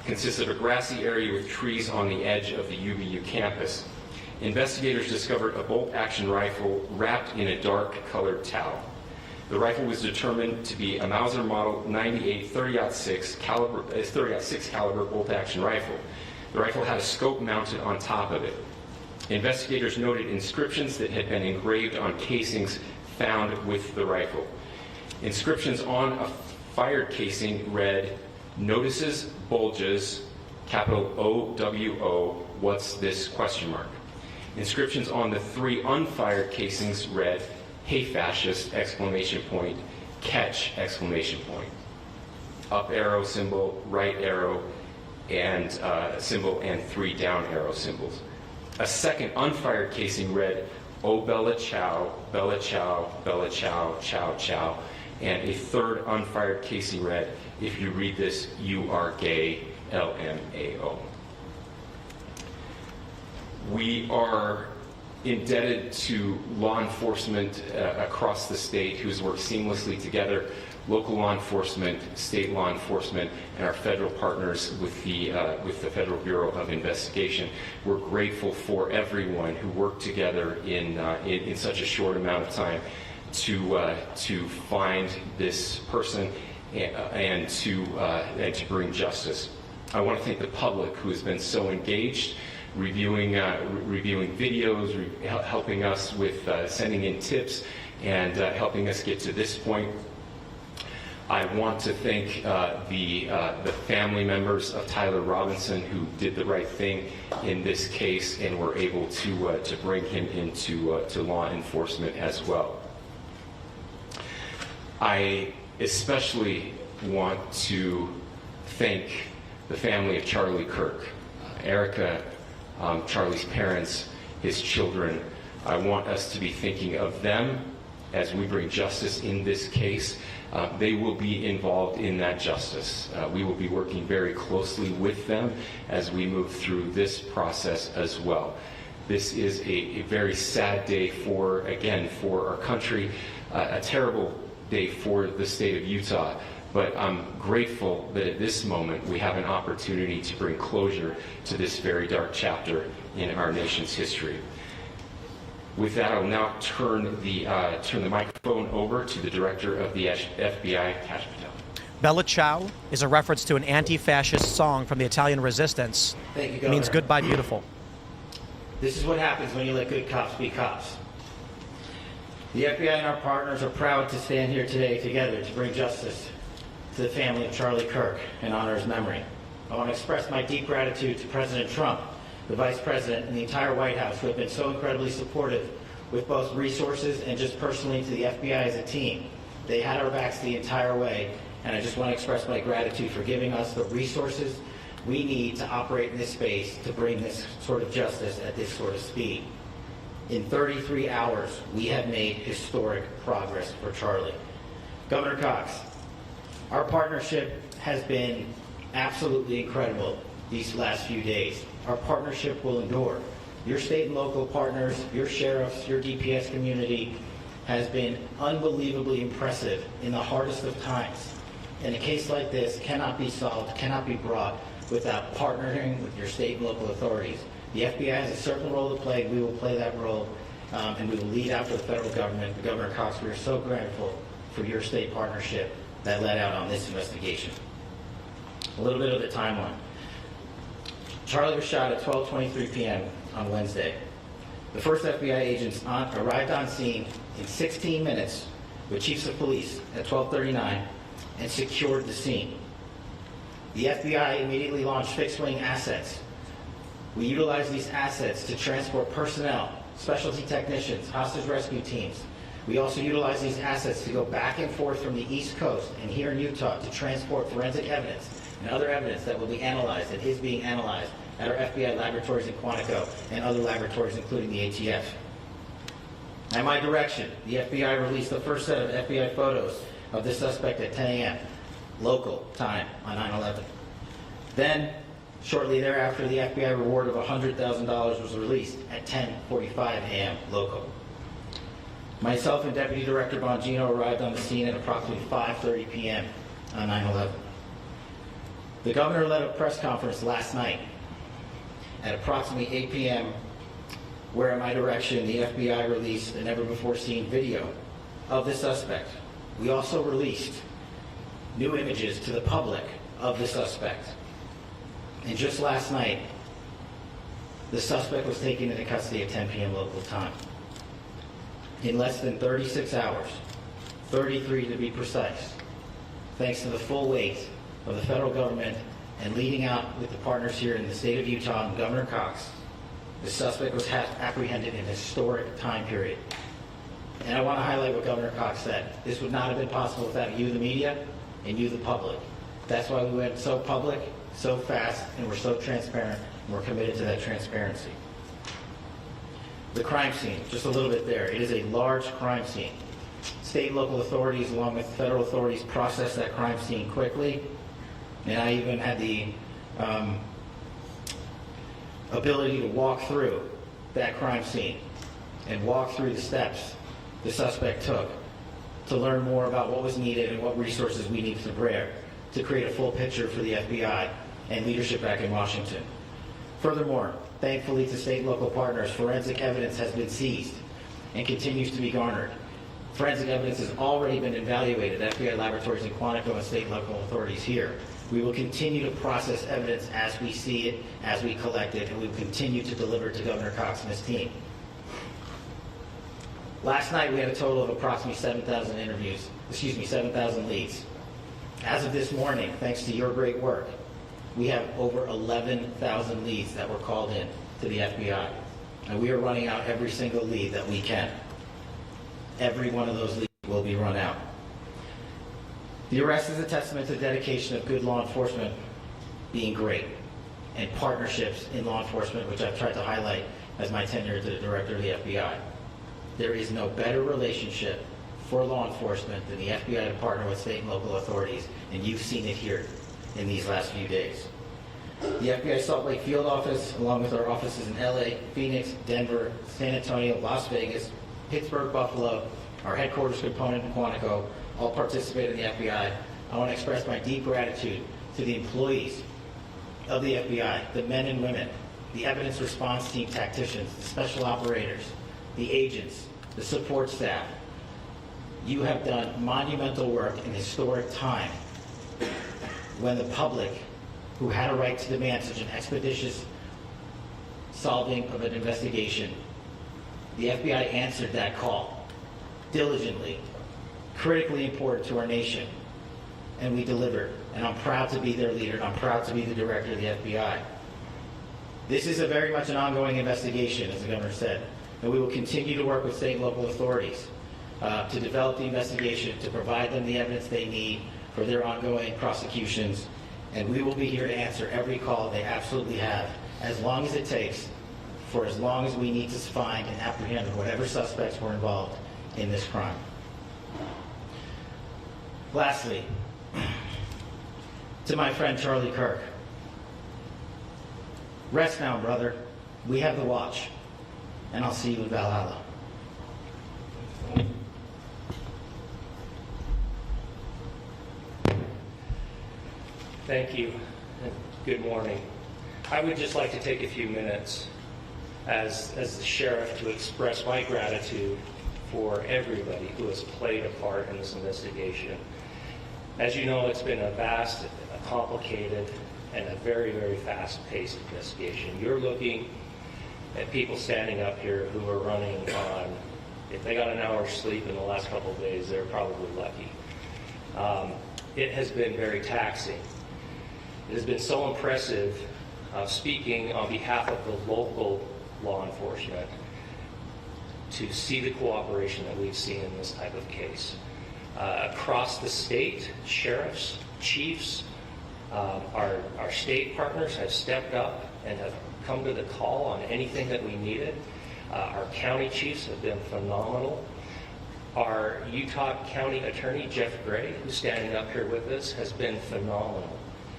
consists of a grassy area with trees on the edge of the UVU campus. Investigators discovered a bolt-action rifle wrapped in a dark-colored towel. The rifle was determined to be a Mauser Model 98 30-06 caliber bolt-action rifle. The rifle had a scope mounted on top of it. Investigators noted inscriptions that had been engraved on casings found with the rifle. Inscriptions on a fired casing read, "Notices bulges, capital OWO, what's this, question mark." Inscriptions on the 3 unfired casings read, "Hey fascist, exclamation point, catch, exclamation point." Up arrow symbol, right arrow, and symbol, and 3 down arrow symbols. A second unfired casing read, "Oh Bella Chow, Bella Chow, Bella Chow, Chow Chow," and a third unfired casing read, "If you read this, you are gay, LMAO." We are indebted to law enforcement across the state who's worked seamlessly together, local law enforcement, state law enforcement, and our federal partners with the Federal Bureau of Investigation. We're grateful for everyone who worked together in such a short amount of time to find this person and to bring justice. I want to thank the public who has been so engaged reviewing videos, helping us with sending in tips, and helping us get to this point. I want to thank the family members of Tyler Robinson who did the right thing in this case and were able to bring him into to law enforcement as well. I especially want to thank the family of Charlie Kirk, Erica, Charlie's parents, his children. I want us to be thinking of them as we bring justice in this case. They will be involved in that justice. We will be working very closely with them as we move through this process as well. This is a very sad day for our country, a terrible day for the state of Utah. But I'm grateful that at this moment we have an opportunity to bring closure to this very dark chapter in our nation's history. With that, I'll now turn the microphone over to the Director of the FBI, Kash Patel. Bella Ciao is a reference to an anti-fascist song from the Italian Resistance. Thank you, It Governor. means goodbye, beautiful. This is what happens when you let good cops be cops. The FBI and our partners are proud to stand here today together to bring justice to the family of Charlie Kirk and honor his memory. I want to express my deep gratitude to President Trump, the Vice President, and the entire White House who have been so incredibly supportive with both resources and just personally to the FBI as a team. They had our backs the entire way, and I just want to express my gratitude for giving us the resources we need to operate in this space to bring this sort of justice at this sort of speed. In 33 hours, we have made historic progress for Charlie. Governor Cox, our partnership has been absolutely incredible these last few days. Our partnership will endure. Your state and local partners, your sheriffs, your DPS community has been unbelievably impressive in the hardest of times. And a case like this cannot be solved, cannot be brought without partnering with your state and local authorities. The FBI has a certain role to play. We will play that role, and we will lead after the federal government. Governor Cox, we are so grateful for your state partnership that led out on this investigation. A little bit of the timeline. Charlie was shot at 12:23 p.m. on Wednesday. The first FBI agents arrived on scene in 16 minutes with chiefs of police at 12:39 and secured the scene. The FBI immediately launched fixed-wing assets. We utilized these assets to transport personnel, specialty technicians, hostage rescue teams. We also utilized these assets to go back and forth from the East Coast and here in Utah to transport forensic evidence and other evidence that will be analyzed and is being analyzed at our FBI laboratories in Quantico and other laboratories, including the ATF. At my direction, the FBI released the first set of FBI photos of the suspect at 10 a.m. local time on 9/11. Then, shortly thereafter, the FBI reward of $100,000 was released at 10:45 a.m. local. Myself and Deputy Director Bongino arrived on the scene at approximately 5:30 p.m. on 9/11. The governor led a press conference last night at approximately 8 p.m. where, at my direction, the FBI released a never-before-seen video of the suspect. We also released new images to the public of the suspect. And just last night, the suspect was taken into custody at 10 p.m. local time. In less than 36 hours, 33 to be precise, thanks to the full weight of the federal government and leading out with the partners here in the state of Utah and Governor Cox, the suspect was apprehended in a historic time period. And I want to highlight what Governor Cox said. This would not have been possible without you, the media, and you, the public. That's why we went so public, so fast, and we're so transparent, and we're committed to that transparency. The crime scene, just a little bit there. It is a large crime scene. State and local authorities, along with federal authorities, processed that crime scene quickly. And I even had the ability to walk through that crime scene and walk through the steps the suspect took to learn more about what was needed and what resources we needed to bear to create a full picture for the FBI and leadership back in Washington. Furthermore, thankfully to state and local partners, forensic evidence has been seized and continues to be garnered. Forensic evidence has already been evaluated at FBI laboratories in Quantico and state and local authorities here. We will continue to process evidence as we see it, as we collect it, and we will continue to deliver to Governor Cox and his team. Last night, we had a total of approximately 7,000 leads. As of this morning, thanks to your great work, we have over 11,000 leads that were called in to the FBI. And we are running out every single lead that we can. Every one of those leads will be run out. The arrest is a testament to the dedication of good law enforcement being great, and partnerships in law enforcement, which I've tried to highlight as my tenure as the director of the FBI. There is no better relationship for law enforcement than the FBI to partner with state and local authorities, and you've seen it here in these last few days. The FBI Salt Lake Field Office, along with our offices in LA, Phoenix, Denver, San Antonio, Las Vegas, Pittsburgh, Buffalo, our headquarters component in Quantico, all participate in the FBI. I want to express my deep gratitude to the employees of the FBI, the men and women, the evidence response team tacticians, the special operators, the agents, the support staff. You have done monumental work in historic time when the public, who had a right to demand such an expeditious solving of an investigation, the FBI answered that call diligently, critically important to our nation, and we delivered. And I'm proud to be their leader, and I'm proud to be the director of the FBI. This is very much an ongoing investigation, as the governor said, and we will continue to work with state and local authorities to develop the investigation, to provide them the evidence they need for their ongoing prosecutions, and we will be here to answer every call they absolutely have, as long as it takes, for as long as we need to find and apprehend whatever suspects were involved in this crime. Lastly, to my friend Charlie Kirk, rest now, brother. We have the watch, and I'll see you in Valhalla. Thank you, and good morning. I would just like to take a few minutes as the sheriff to express my gratitude for everybody who has played a part in this investigation. As you know, it's been a vast, a complicated, and a very, very fast-paced investigation. You're looking at people standing up here who are running on, if they got an hour's sleep in the last couple of days, they're probably lucky. It has been very taxing. It has been so impressive, speaking on behalf of the local law enforcement, to see the cooperation that we've seen in this type of case. Across the state, sheriffs, chiefs, our state partners have stepped up and have come to the call on anything that we needed. Our county chiefs have been phenomenal. Our Utah County Attorney, Jeff Gray, who's standing up here with us, has been phenomenal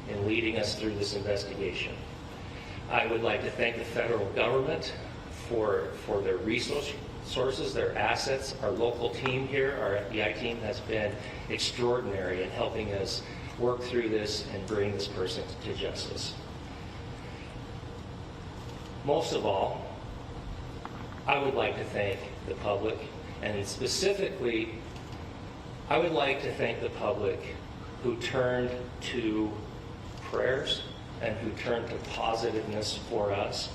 in leading us through this investigation. I would like to thank the federal government for their resources, their assets. Our local team here, our FBI team, has been extraordinary in helping us work through this and bring this person to justice. Most of all, I would like to thank the public, and specifically, I would like to thank the public who turned to prayers and who turned to positiveness for us.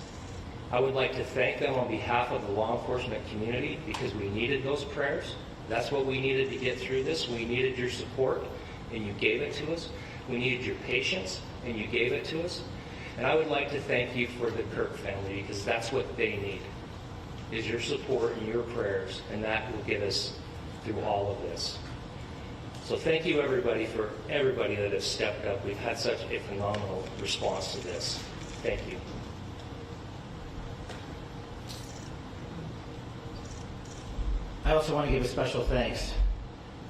I would like to thank them on behalf of the law enforcement community, because we needed those prayers. That's what we needed to get through this. We needed your support, and you gave it to us. We needed your patience, and you gave it to us. And I would like to thank you for the Kirk family, because that's what they need, is your support and your prayers, and that will get us through all of this. So thank you, everybody, for everybody that has stepped up. We've had such a phenomenal response to this. Thank you. I also want to give a special thanks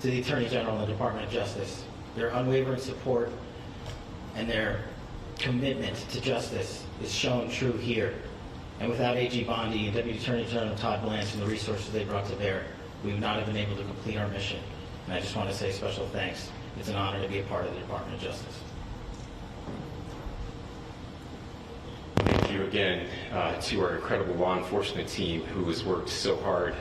to the Attorney General and the Department of Justice. Their unwavering support and their commitment to justice is shown true here. And without AG Bondi and Deputy Attorney General Todd Blanche and the resources they brought to bear, we would not have been able to complete our mission. And I just want to say special thanks. It's an honor to be a part of the Department of Justice. Thank you again to our incredible law enforcement team who has worked so hard.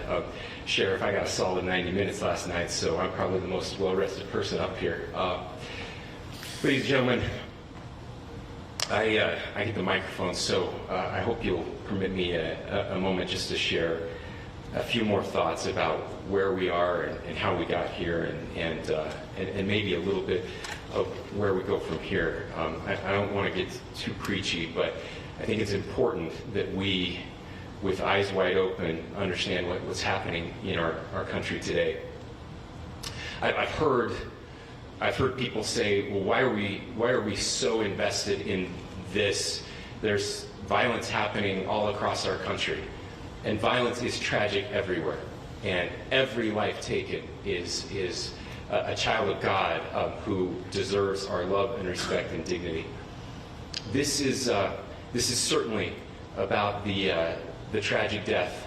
Sheriff, I got a solid 90 minutes last night, so I'm probably the most well-rested person up here. Ladies and gentlemen, I get the microphone, so I hope you'll permit me a moment just to share a few more thoughts about where we are and how we got here, and maybe a little bit of where we go from here. I don't want to get too preachy, but I think it's important that we, with eyes wide open, understand what's happening in our country today. I've heard people say, well, why are we so invested in this? There's violence happening all across our country, and violence is tragic everywhere, and every life taken is a child of God who deserves our love and respect and dignity. This is certainly about the tragic death,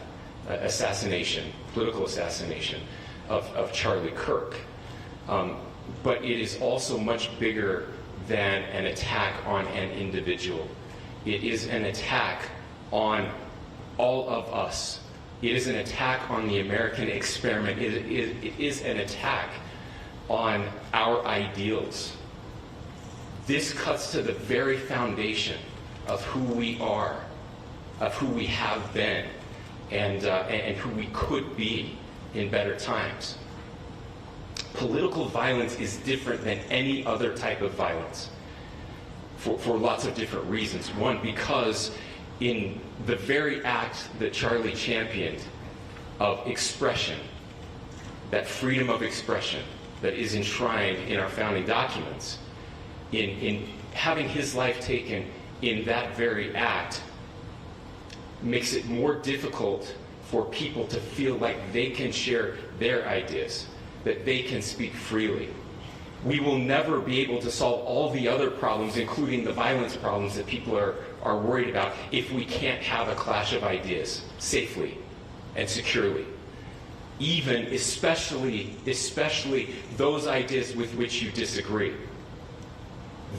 political assassination of Charlie Kirk. But it is also much bigger than an attack on an individual. It is an attack on all of us. It is an attack on the American experiment. It is an attack on our ideals. This cuts to the very foundation of who we are, of who we have been, and who we could be in better times. Political violence is different than any other type of violence for lots of different reasons. One, because in the very act that Charlie championed of expression, that freedom of expression that is enshrined in our founding documents, in having his life taken in that very act, makes it more difficult for people to feel like they can share their ideas, that they can speak freely. We will never be able to solve all the other problems, including the violence problems that people are worried about, if we can't have a clash of ideas safely and securely. Especially those ideas with which you disagree.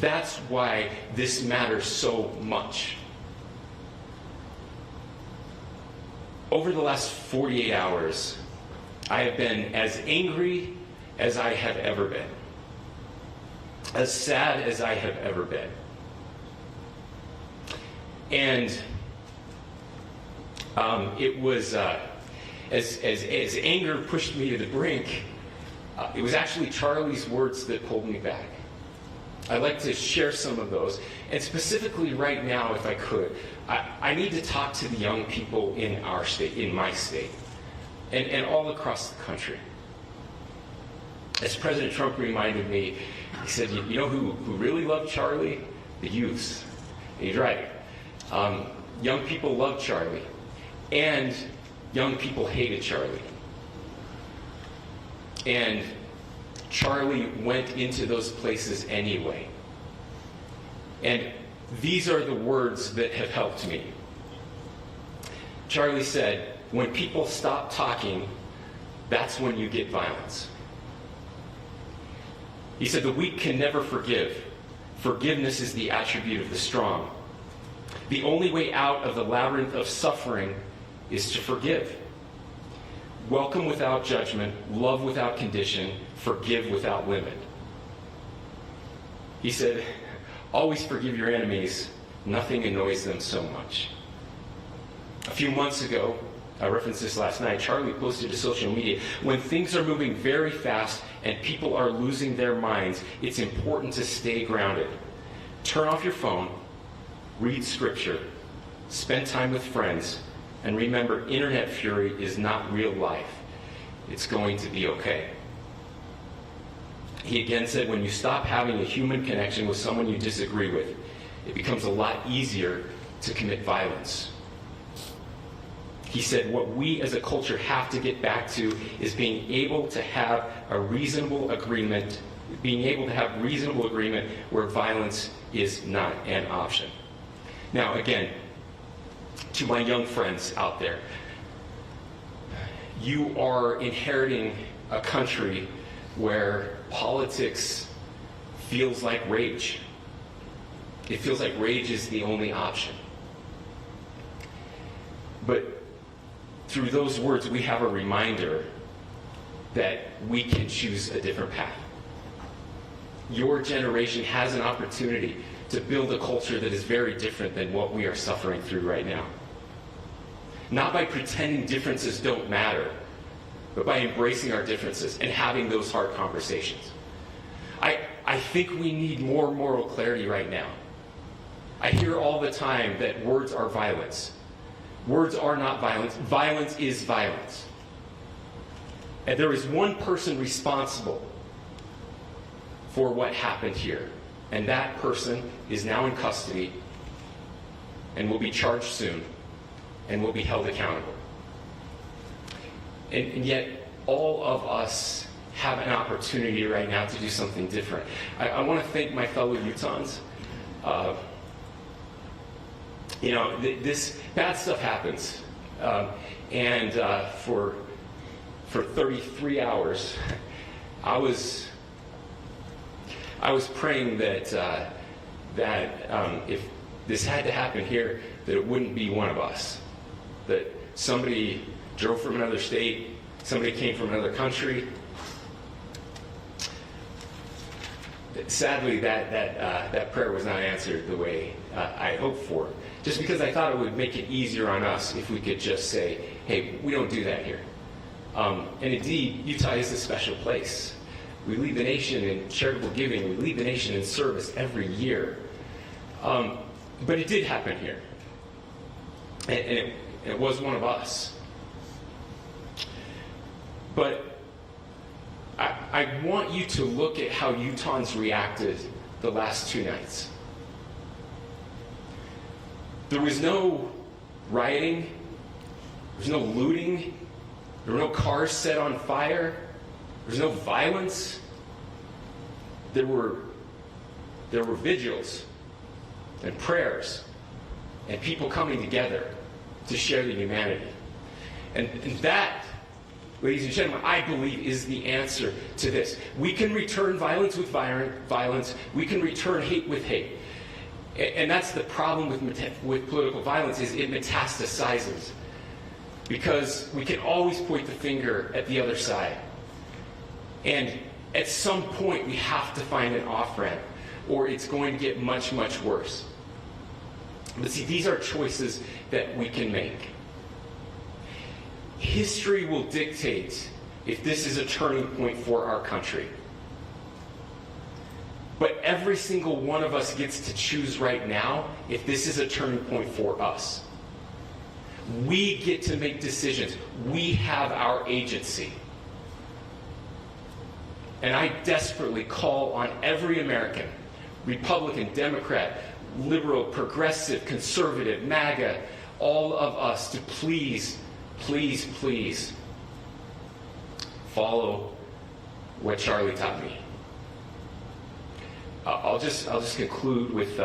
That's why this matters so much. Over the last 48 hours, I have been as angry as I have ever been, as sad as I have ever been. And it was, as anger pushed me to the brink, it was actually Charlie's words that pulled me back. I'd like to share some of those. And specifically right now, if I could, I need to talk to the young people in our state, in my state, and all across the country. As President Trump reminded me, he said, you know who really loved Charlie? The youths. And he's right. Young people loved Charlie, and young people hated Charlie. And Charlie went into those places anyway. And these are the words that have helped me. Charlie said, when people stop talking, that's when you get violence. He said, the weak can never forgive. Forgiveness is the attribute of the strong. The only way out of the labyrinth of suffering is to forgive. Welcome without judgment, love without condition, forgive without limit. He said, always forgive your enemies. Nothing annoys them so much. A few months ago, I referenced this last night, Charlie posted to social media, when things are moving very fast and people are losing their minds, it's important to stay grounded. Turn off your phone, read scripture, spend time with friends, and remember, internet fury is not real life. It's going to be okay. He again said, when you stop having a human connection with someone you disagree with, it becomes a lot easier to commit violence. He said, what we as a culture have to get back to is being able to have a reasonable agreement, where violence is not an option. Now, again, to my young friends out there, you are inheriting a country where politics feels like rage. It feels like rage is the only option. But through those words, we have a reminder that we can choose a different path. your generation has an opportunity to build a culture that is very different than what we are suffering through right now. Not by pretending differences don't matter, but by embracing our differences and having those hard conversations. I think we need more moral clarity right now. I hear all the time that words are violence. Words are not violence. Violence is violence. And there is one person responsible for what happened here. And that person is now in custody and will be charged soon and will be held accountable. And yet, all of us have an opportunity right now to do something different. I want to thank my fellow Utahns. This bad stuff happens. For 33 hours, I was praying that if this had to happen here, that it wouldn't be one of us. That somebody drove from another state, somebody came from another country. Sadly, that prayer was not answered the way I hoped for. Just because I thought it would make it easier on us if we could just say, hey, we don't do that here. And indeed, Utah is a special place. We lead the nation in charitable giving. We lead the nation in service every year. But it did happen here. And it was one of us. But I want you to look at how Utahns reacted the last 2 nights. There was no rioting. There was no looting. There were no cars set on fire. There was no violence. There were vigils and prayers and people coming together to share the humanity. And that, ladies and gentlemen, I believe is the answer to this. We can return violence with violence. We can return hate with hate. And that's the problem with political violence, is it metastasizes. Because we can always point the finger at the other side. And at some point, we have to find an off-ramp, or it's going to get much, much worse. But see, these are choices that we can make. History will dictate if this is a turning point for our country. But every single one of us gets to choose right now if this is a turning point for us. We get to make decisions. We have our agency. And I desperately call on every American, Republican, Democrat, liberal, progressive, conservative, MAGA, all of us to please, please, please follow what Charlie taught me. I'll just conclude with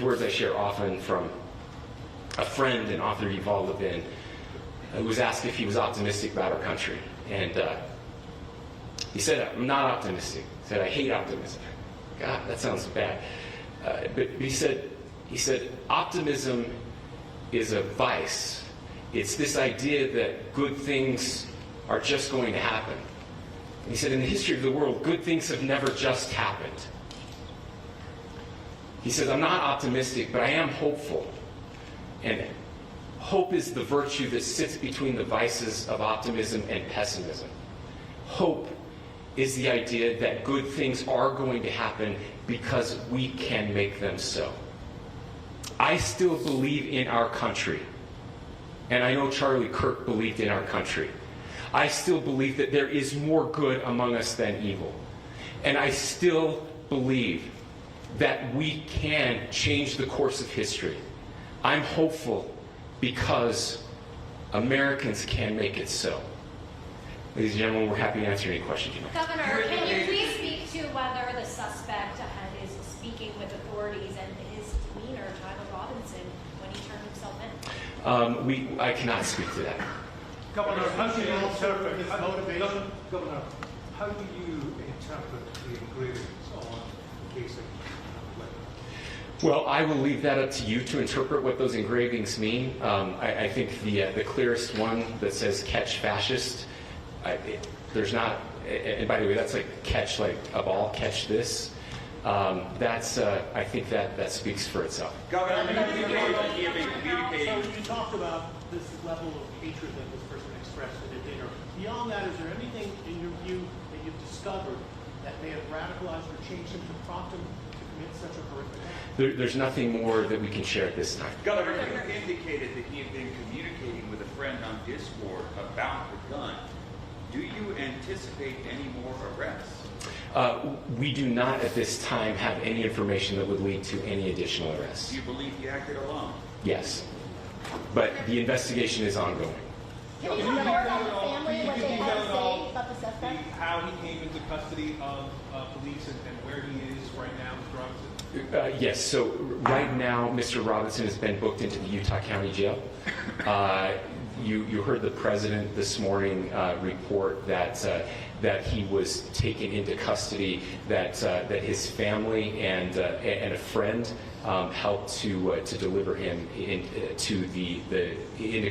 words I share often from a friend and author, Yuval Levin, who was asked if he was optimistic about our country. And he said, I'm not optimistic. He said, I hate optimism. God, that sounds bad. But he said, optimism is a vice. It's this idea that good things are just going to happen. And he said, in the history of the world, good things have never just happened. He says, I'm not optimistic, but I am hopeful. And hope is the virtue that sits between the vices of optimism and pessimism. Hope is the idea that good things are going to happen because we can make them so. I still believe in our country. And I know Charlie Kirk believed in our country. I still believe that there is more good among us than evil. And I still believe that we can change the course of history. I'm hopeful because Americans can make it so. Ladies and gentlemen, we're happy to answer any questions you may have. Governor, can you please speak to whether the suspect is speaking with authorities and his demeanor, Tyler Robinson, when he turned himself in? I cannot speak to that. Governor, how do you interpret his motivation? Governor, how do you interpret the engravings on the casing? Well, I will leave that up to you to interpret what those engravings mean. I think the clearest one that says "Catch Fascist," there's not and by the way, that's like catch like a ball, catch this. I think that speaks for itself. Governor, you talked about this level of hatred that this person expressed at a dinner. Beyond that, is there anything in your view that you've discovered that may have radicalized or changed him to prompt him to commit such a horrific act? There's nothing more that we can share at this time. Governor, you indicated that he had been communicating with a friend on Discord about the gun. Do you anticipate any more arrests? We do not at this time have any information that would lead to any additional arrests. Do you believe he acted alone? Yes. But the investigation is ongoing. Can you tell more about the family, what they had to say about the suspect? How he came into custody of police and where he is right now, Mr. Robinson? Yes, so right now, Mr. Robinson has been booked into the Utah County Jail. You heard the president this morning report that he was taken into custody, that his family and a friend helped to deliver him into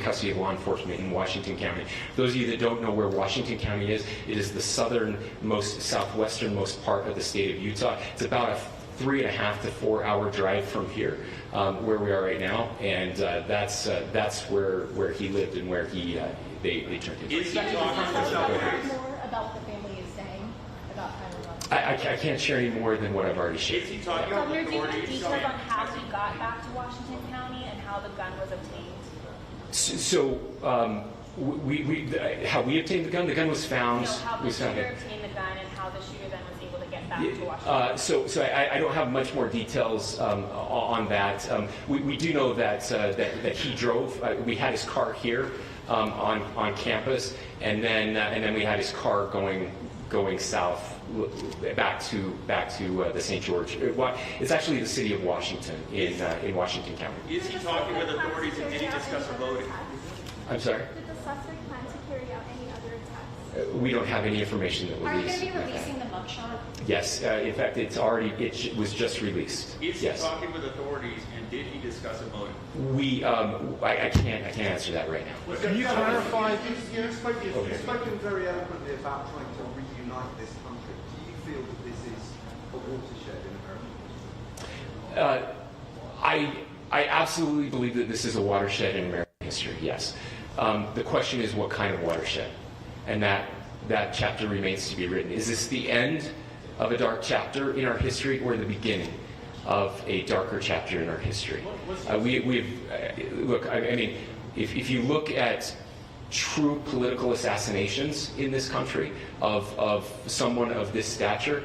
custody of law enforcement in Washington County. Those of you that don't know where Washington County is, it is the southernmost, southwesternmost part of the state of Utah. It's about a 3.5 to 4 hour drive from here, where we are right now, and that's where he lived and where they turned him. Is he talking more about what the family is saying about Tyler Robinson? I can't share any more than what I've already shared. Is he talking Governor, about do you have authorities? details on how he got back to Washington County and how the gun was obtained? So how we obtained the gun? The gun was found. No, how the shooter obtained the gun and how the shooter then was able to get back to Washington. So I don't have much more details on that. We do know that he drove. We had his car here on campus, and then we had his car going south back to the St. George. It's actually the city of Washington in Washington County. Is he talking with authorities and did he discuss a voting? I'm sorry? Did the suspect plan to carry out any other attacks? We don't have any information that Are you released. going to be releasing the mugshot? Yes, in fact, it was just released. Is he Yes. talking with authorities and did he discuss a voting? I can't answer that right now. Can you clarify? You've spoken very eloquently about trying to reunite this country. Do you feel that this is a watershed in American history? I absolutely believe that this is a watershed in American history. Yes. The question is what kind of watershed, and that chapter remains to be written. Is this the end of a dark chapter in our history, or the beginning of a darker chapter in our history? Look. I mean, if you look at true political assassinations in this country of someone of this stature,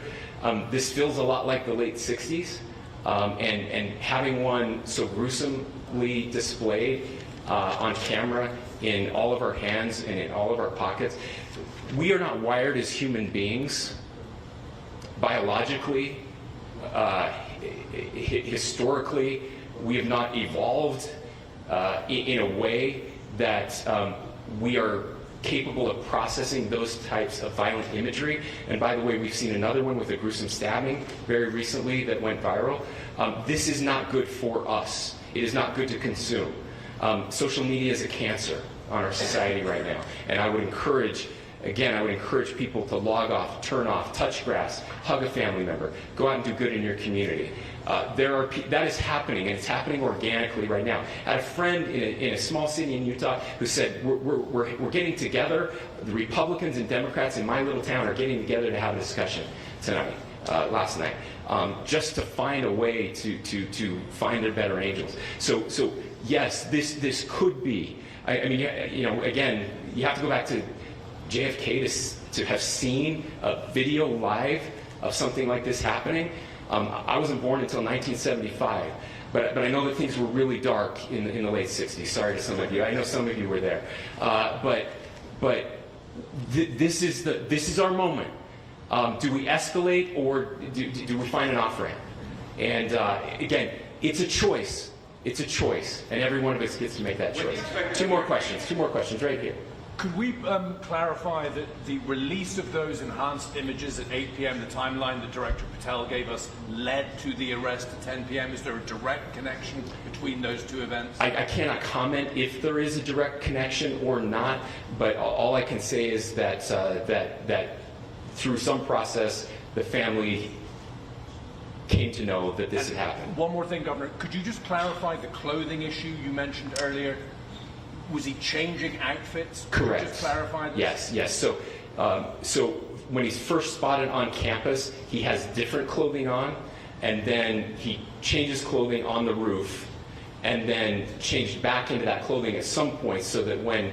this feels a lot like the late '60s, and having one so gruesomely displayed on camera in all of our hands and in all of our pockets. We are not wired as human beings biologically, historically. We have not evolved in a way that we are capable of processing those types of violent imagery. And by the way, we've seen another one with a gruesome stabbing very recently that went viral. This is not good for us. It is not good to consume. Social media is a cancer on our society right now. And I would encourage people to log off, turn off, touch grass, hug a family member, go out and do good in your community. That is happening, and it's happening organically right now. I had a friend in a small city in Utah who said, we're getting together, the Republicans and Democrats in my little town are getting together to have a discussion last night, just to find a way to find their better angels. So yes, this could be, I mean, again, you have to go back to JFK to have seen a video live of something like this happening. I wasn't born until 1975, but I know that things were really dark in the late 60s. Sorry to some of you. I know some of you were there. This is our moment. Do we escalate, or do we find an off-ramp? And again, it's a choice. It's a choice, and every one of us gets to make that choice. Two more questions right here. Could we clarify that the release of those enhanced images at 8 p.m., the timeline that Director Patel gave us, led to the arrest at 10 p.m.? Is there a direct connection between those two events? I cannot comment if there is a direct connection or not, but all I can say is that through some process, the family came to know that this had happened. One more thing, Governor. Could you just clarify the clothing issue you mentioned earlier? Was he changing outfits? Correct. Just clarify this? Yes. So when he's first spotted on campus, he has different clothing on, and then he changes clothing on the roof, and then changed back into that clothing at some point, so that when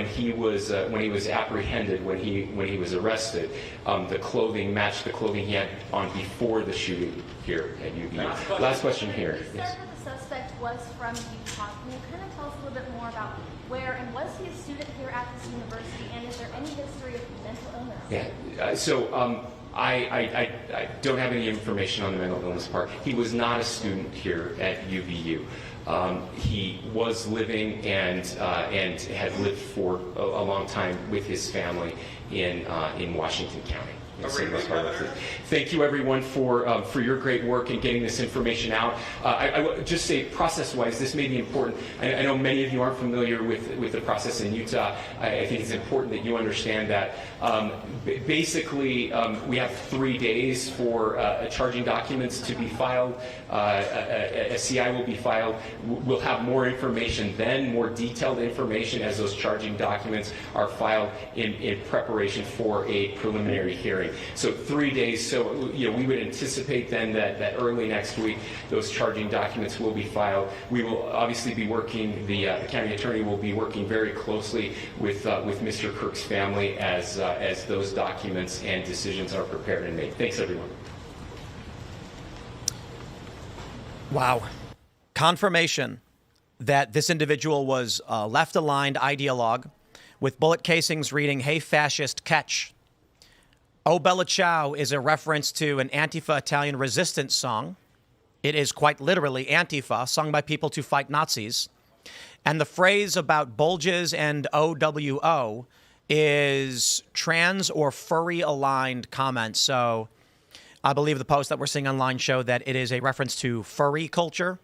he was apprehended, when he was arrested, the clothing matched the clothing he had on before the shooting here at UVU. Last question here. You said that the suspect was from Utah. Can you kind of tell us a little bit more about where, and was he a student here at this university, and is there any history of mental illness? Yeah. I don't have any information on the mental illness part. He was not a student here at UVU. He was living and had lived for a long time with his family in Washington County. Thank you, everyone, for your great work in getting this information out. I would just say, process-wise, this may be important. I know many of you aren't familiar with the process in Utah. I think it's important that you understand that. Basically, we have 3 days for charging documents to be filed. A CI will be filed. We'll have more information then, more detailed information as those charging documents are filed in preparation for a preliminary hearing. So 3 days. So we would anticipate then that early next week those charging documents will be filed. We will obviously be working. The county attorney will be working very closely with Mr. Kirk's family as those documents and decisions are prepared and made. Thanks, everyone. Wow. Confirmation that this individual was a left-aligned ideologue with bullet casings reading, "Hey, fascist, catch." "Oh, Bella Ciao" is a reference to an Antifa Italian resistance song. It is quite literally Antifa, sung by people to fight Nazis. And the phrase about bulges and OWO is trans or furry-aligned comments. So I believe the posts that we're seeing online show that it is a reference to furry culture.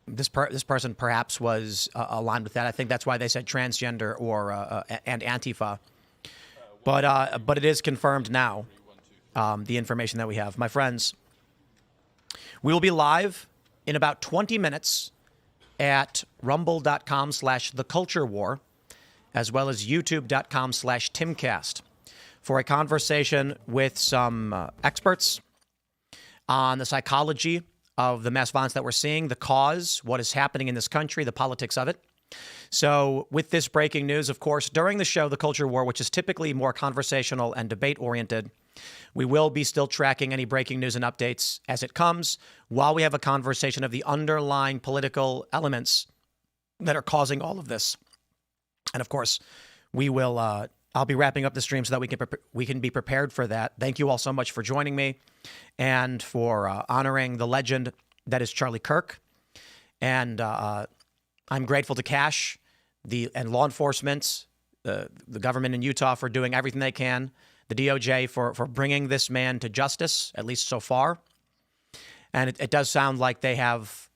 This person perhaps was aligned with that. I think that's why they said transgender or and Antifa. But it is confirmed now, the information that we have. My friends, we will be live in about 20 minutes at rumble.com/theculturewar, as well as youtube.com/Timcast, for a conversation with some experts on the psychology of the mass violence that we're seeing, the cause, what is happening in this country, the politics of it. So with this breaking news, of course, during the show, The Culture War, which is typically more conversational and debate-oriented, we will be still tracking any breaking news and updates as it comes while we have a conversation of the underlying political elements that are causing all of this. And of course, we will. I'll be wrapping up the stream so that we can be prepared for that. Thank you all so much for joining me and for honoring the legend that is Charlie Kirk. And I'm grateful to Cash and law enforcement, the government in Utah for doing everything they can, the DOJ for bringing this man to justice, at least so far. And it does sound like they have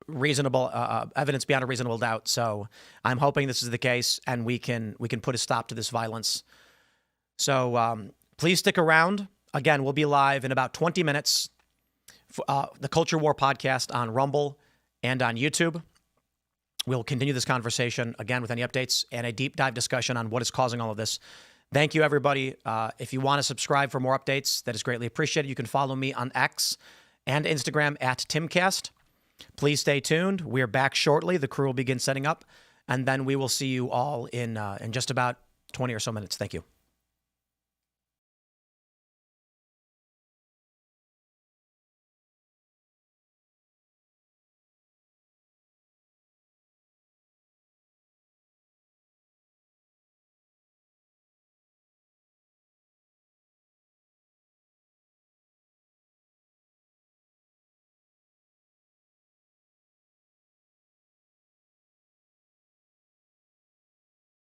reasonable evidence beyond a reasonable doubt. So I'm hoping this is the case and we can put a stop to this violence. So please stick around. Again, we'll be live in about 20 minutes. The Culture War podcast on Rumble and on YouTube. We'll continue this conversation again with any updates and a deep dive discussion on what is causing all of this. Thank you, everybody. If you want to subscribe for more updates, that is greatly appreciated. You can follow me on X and Instagram at Timcast. Please stay tuned. We're back shortly. The crew will begin setting up, and then we will see you all in just about 20 or so minutes. Thank you.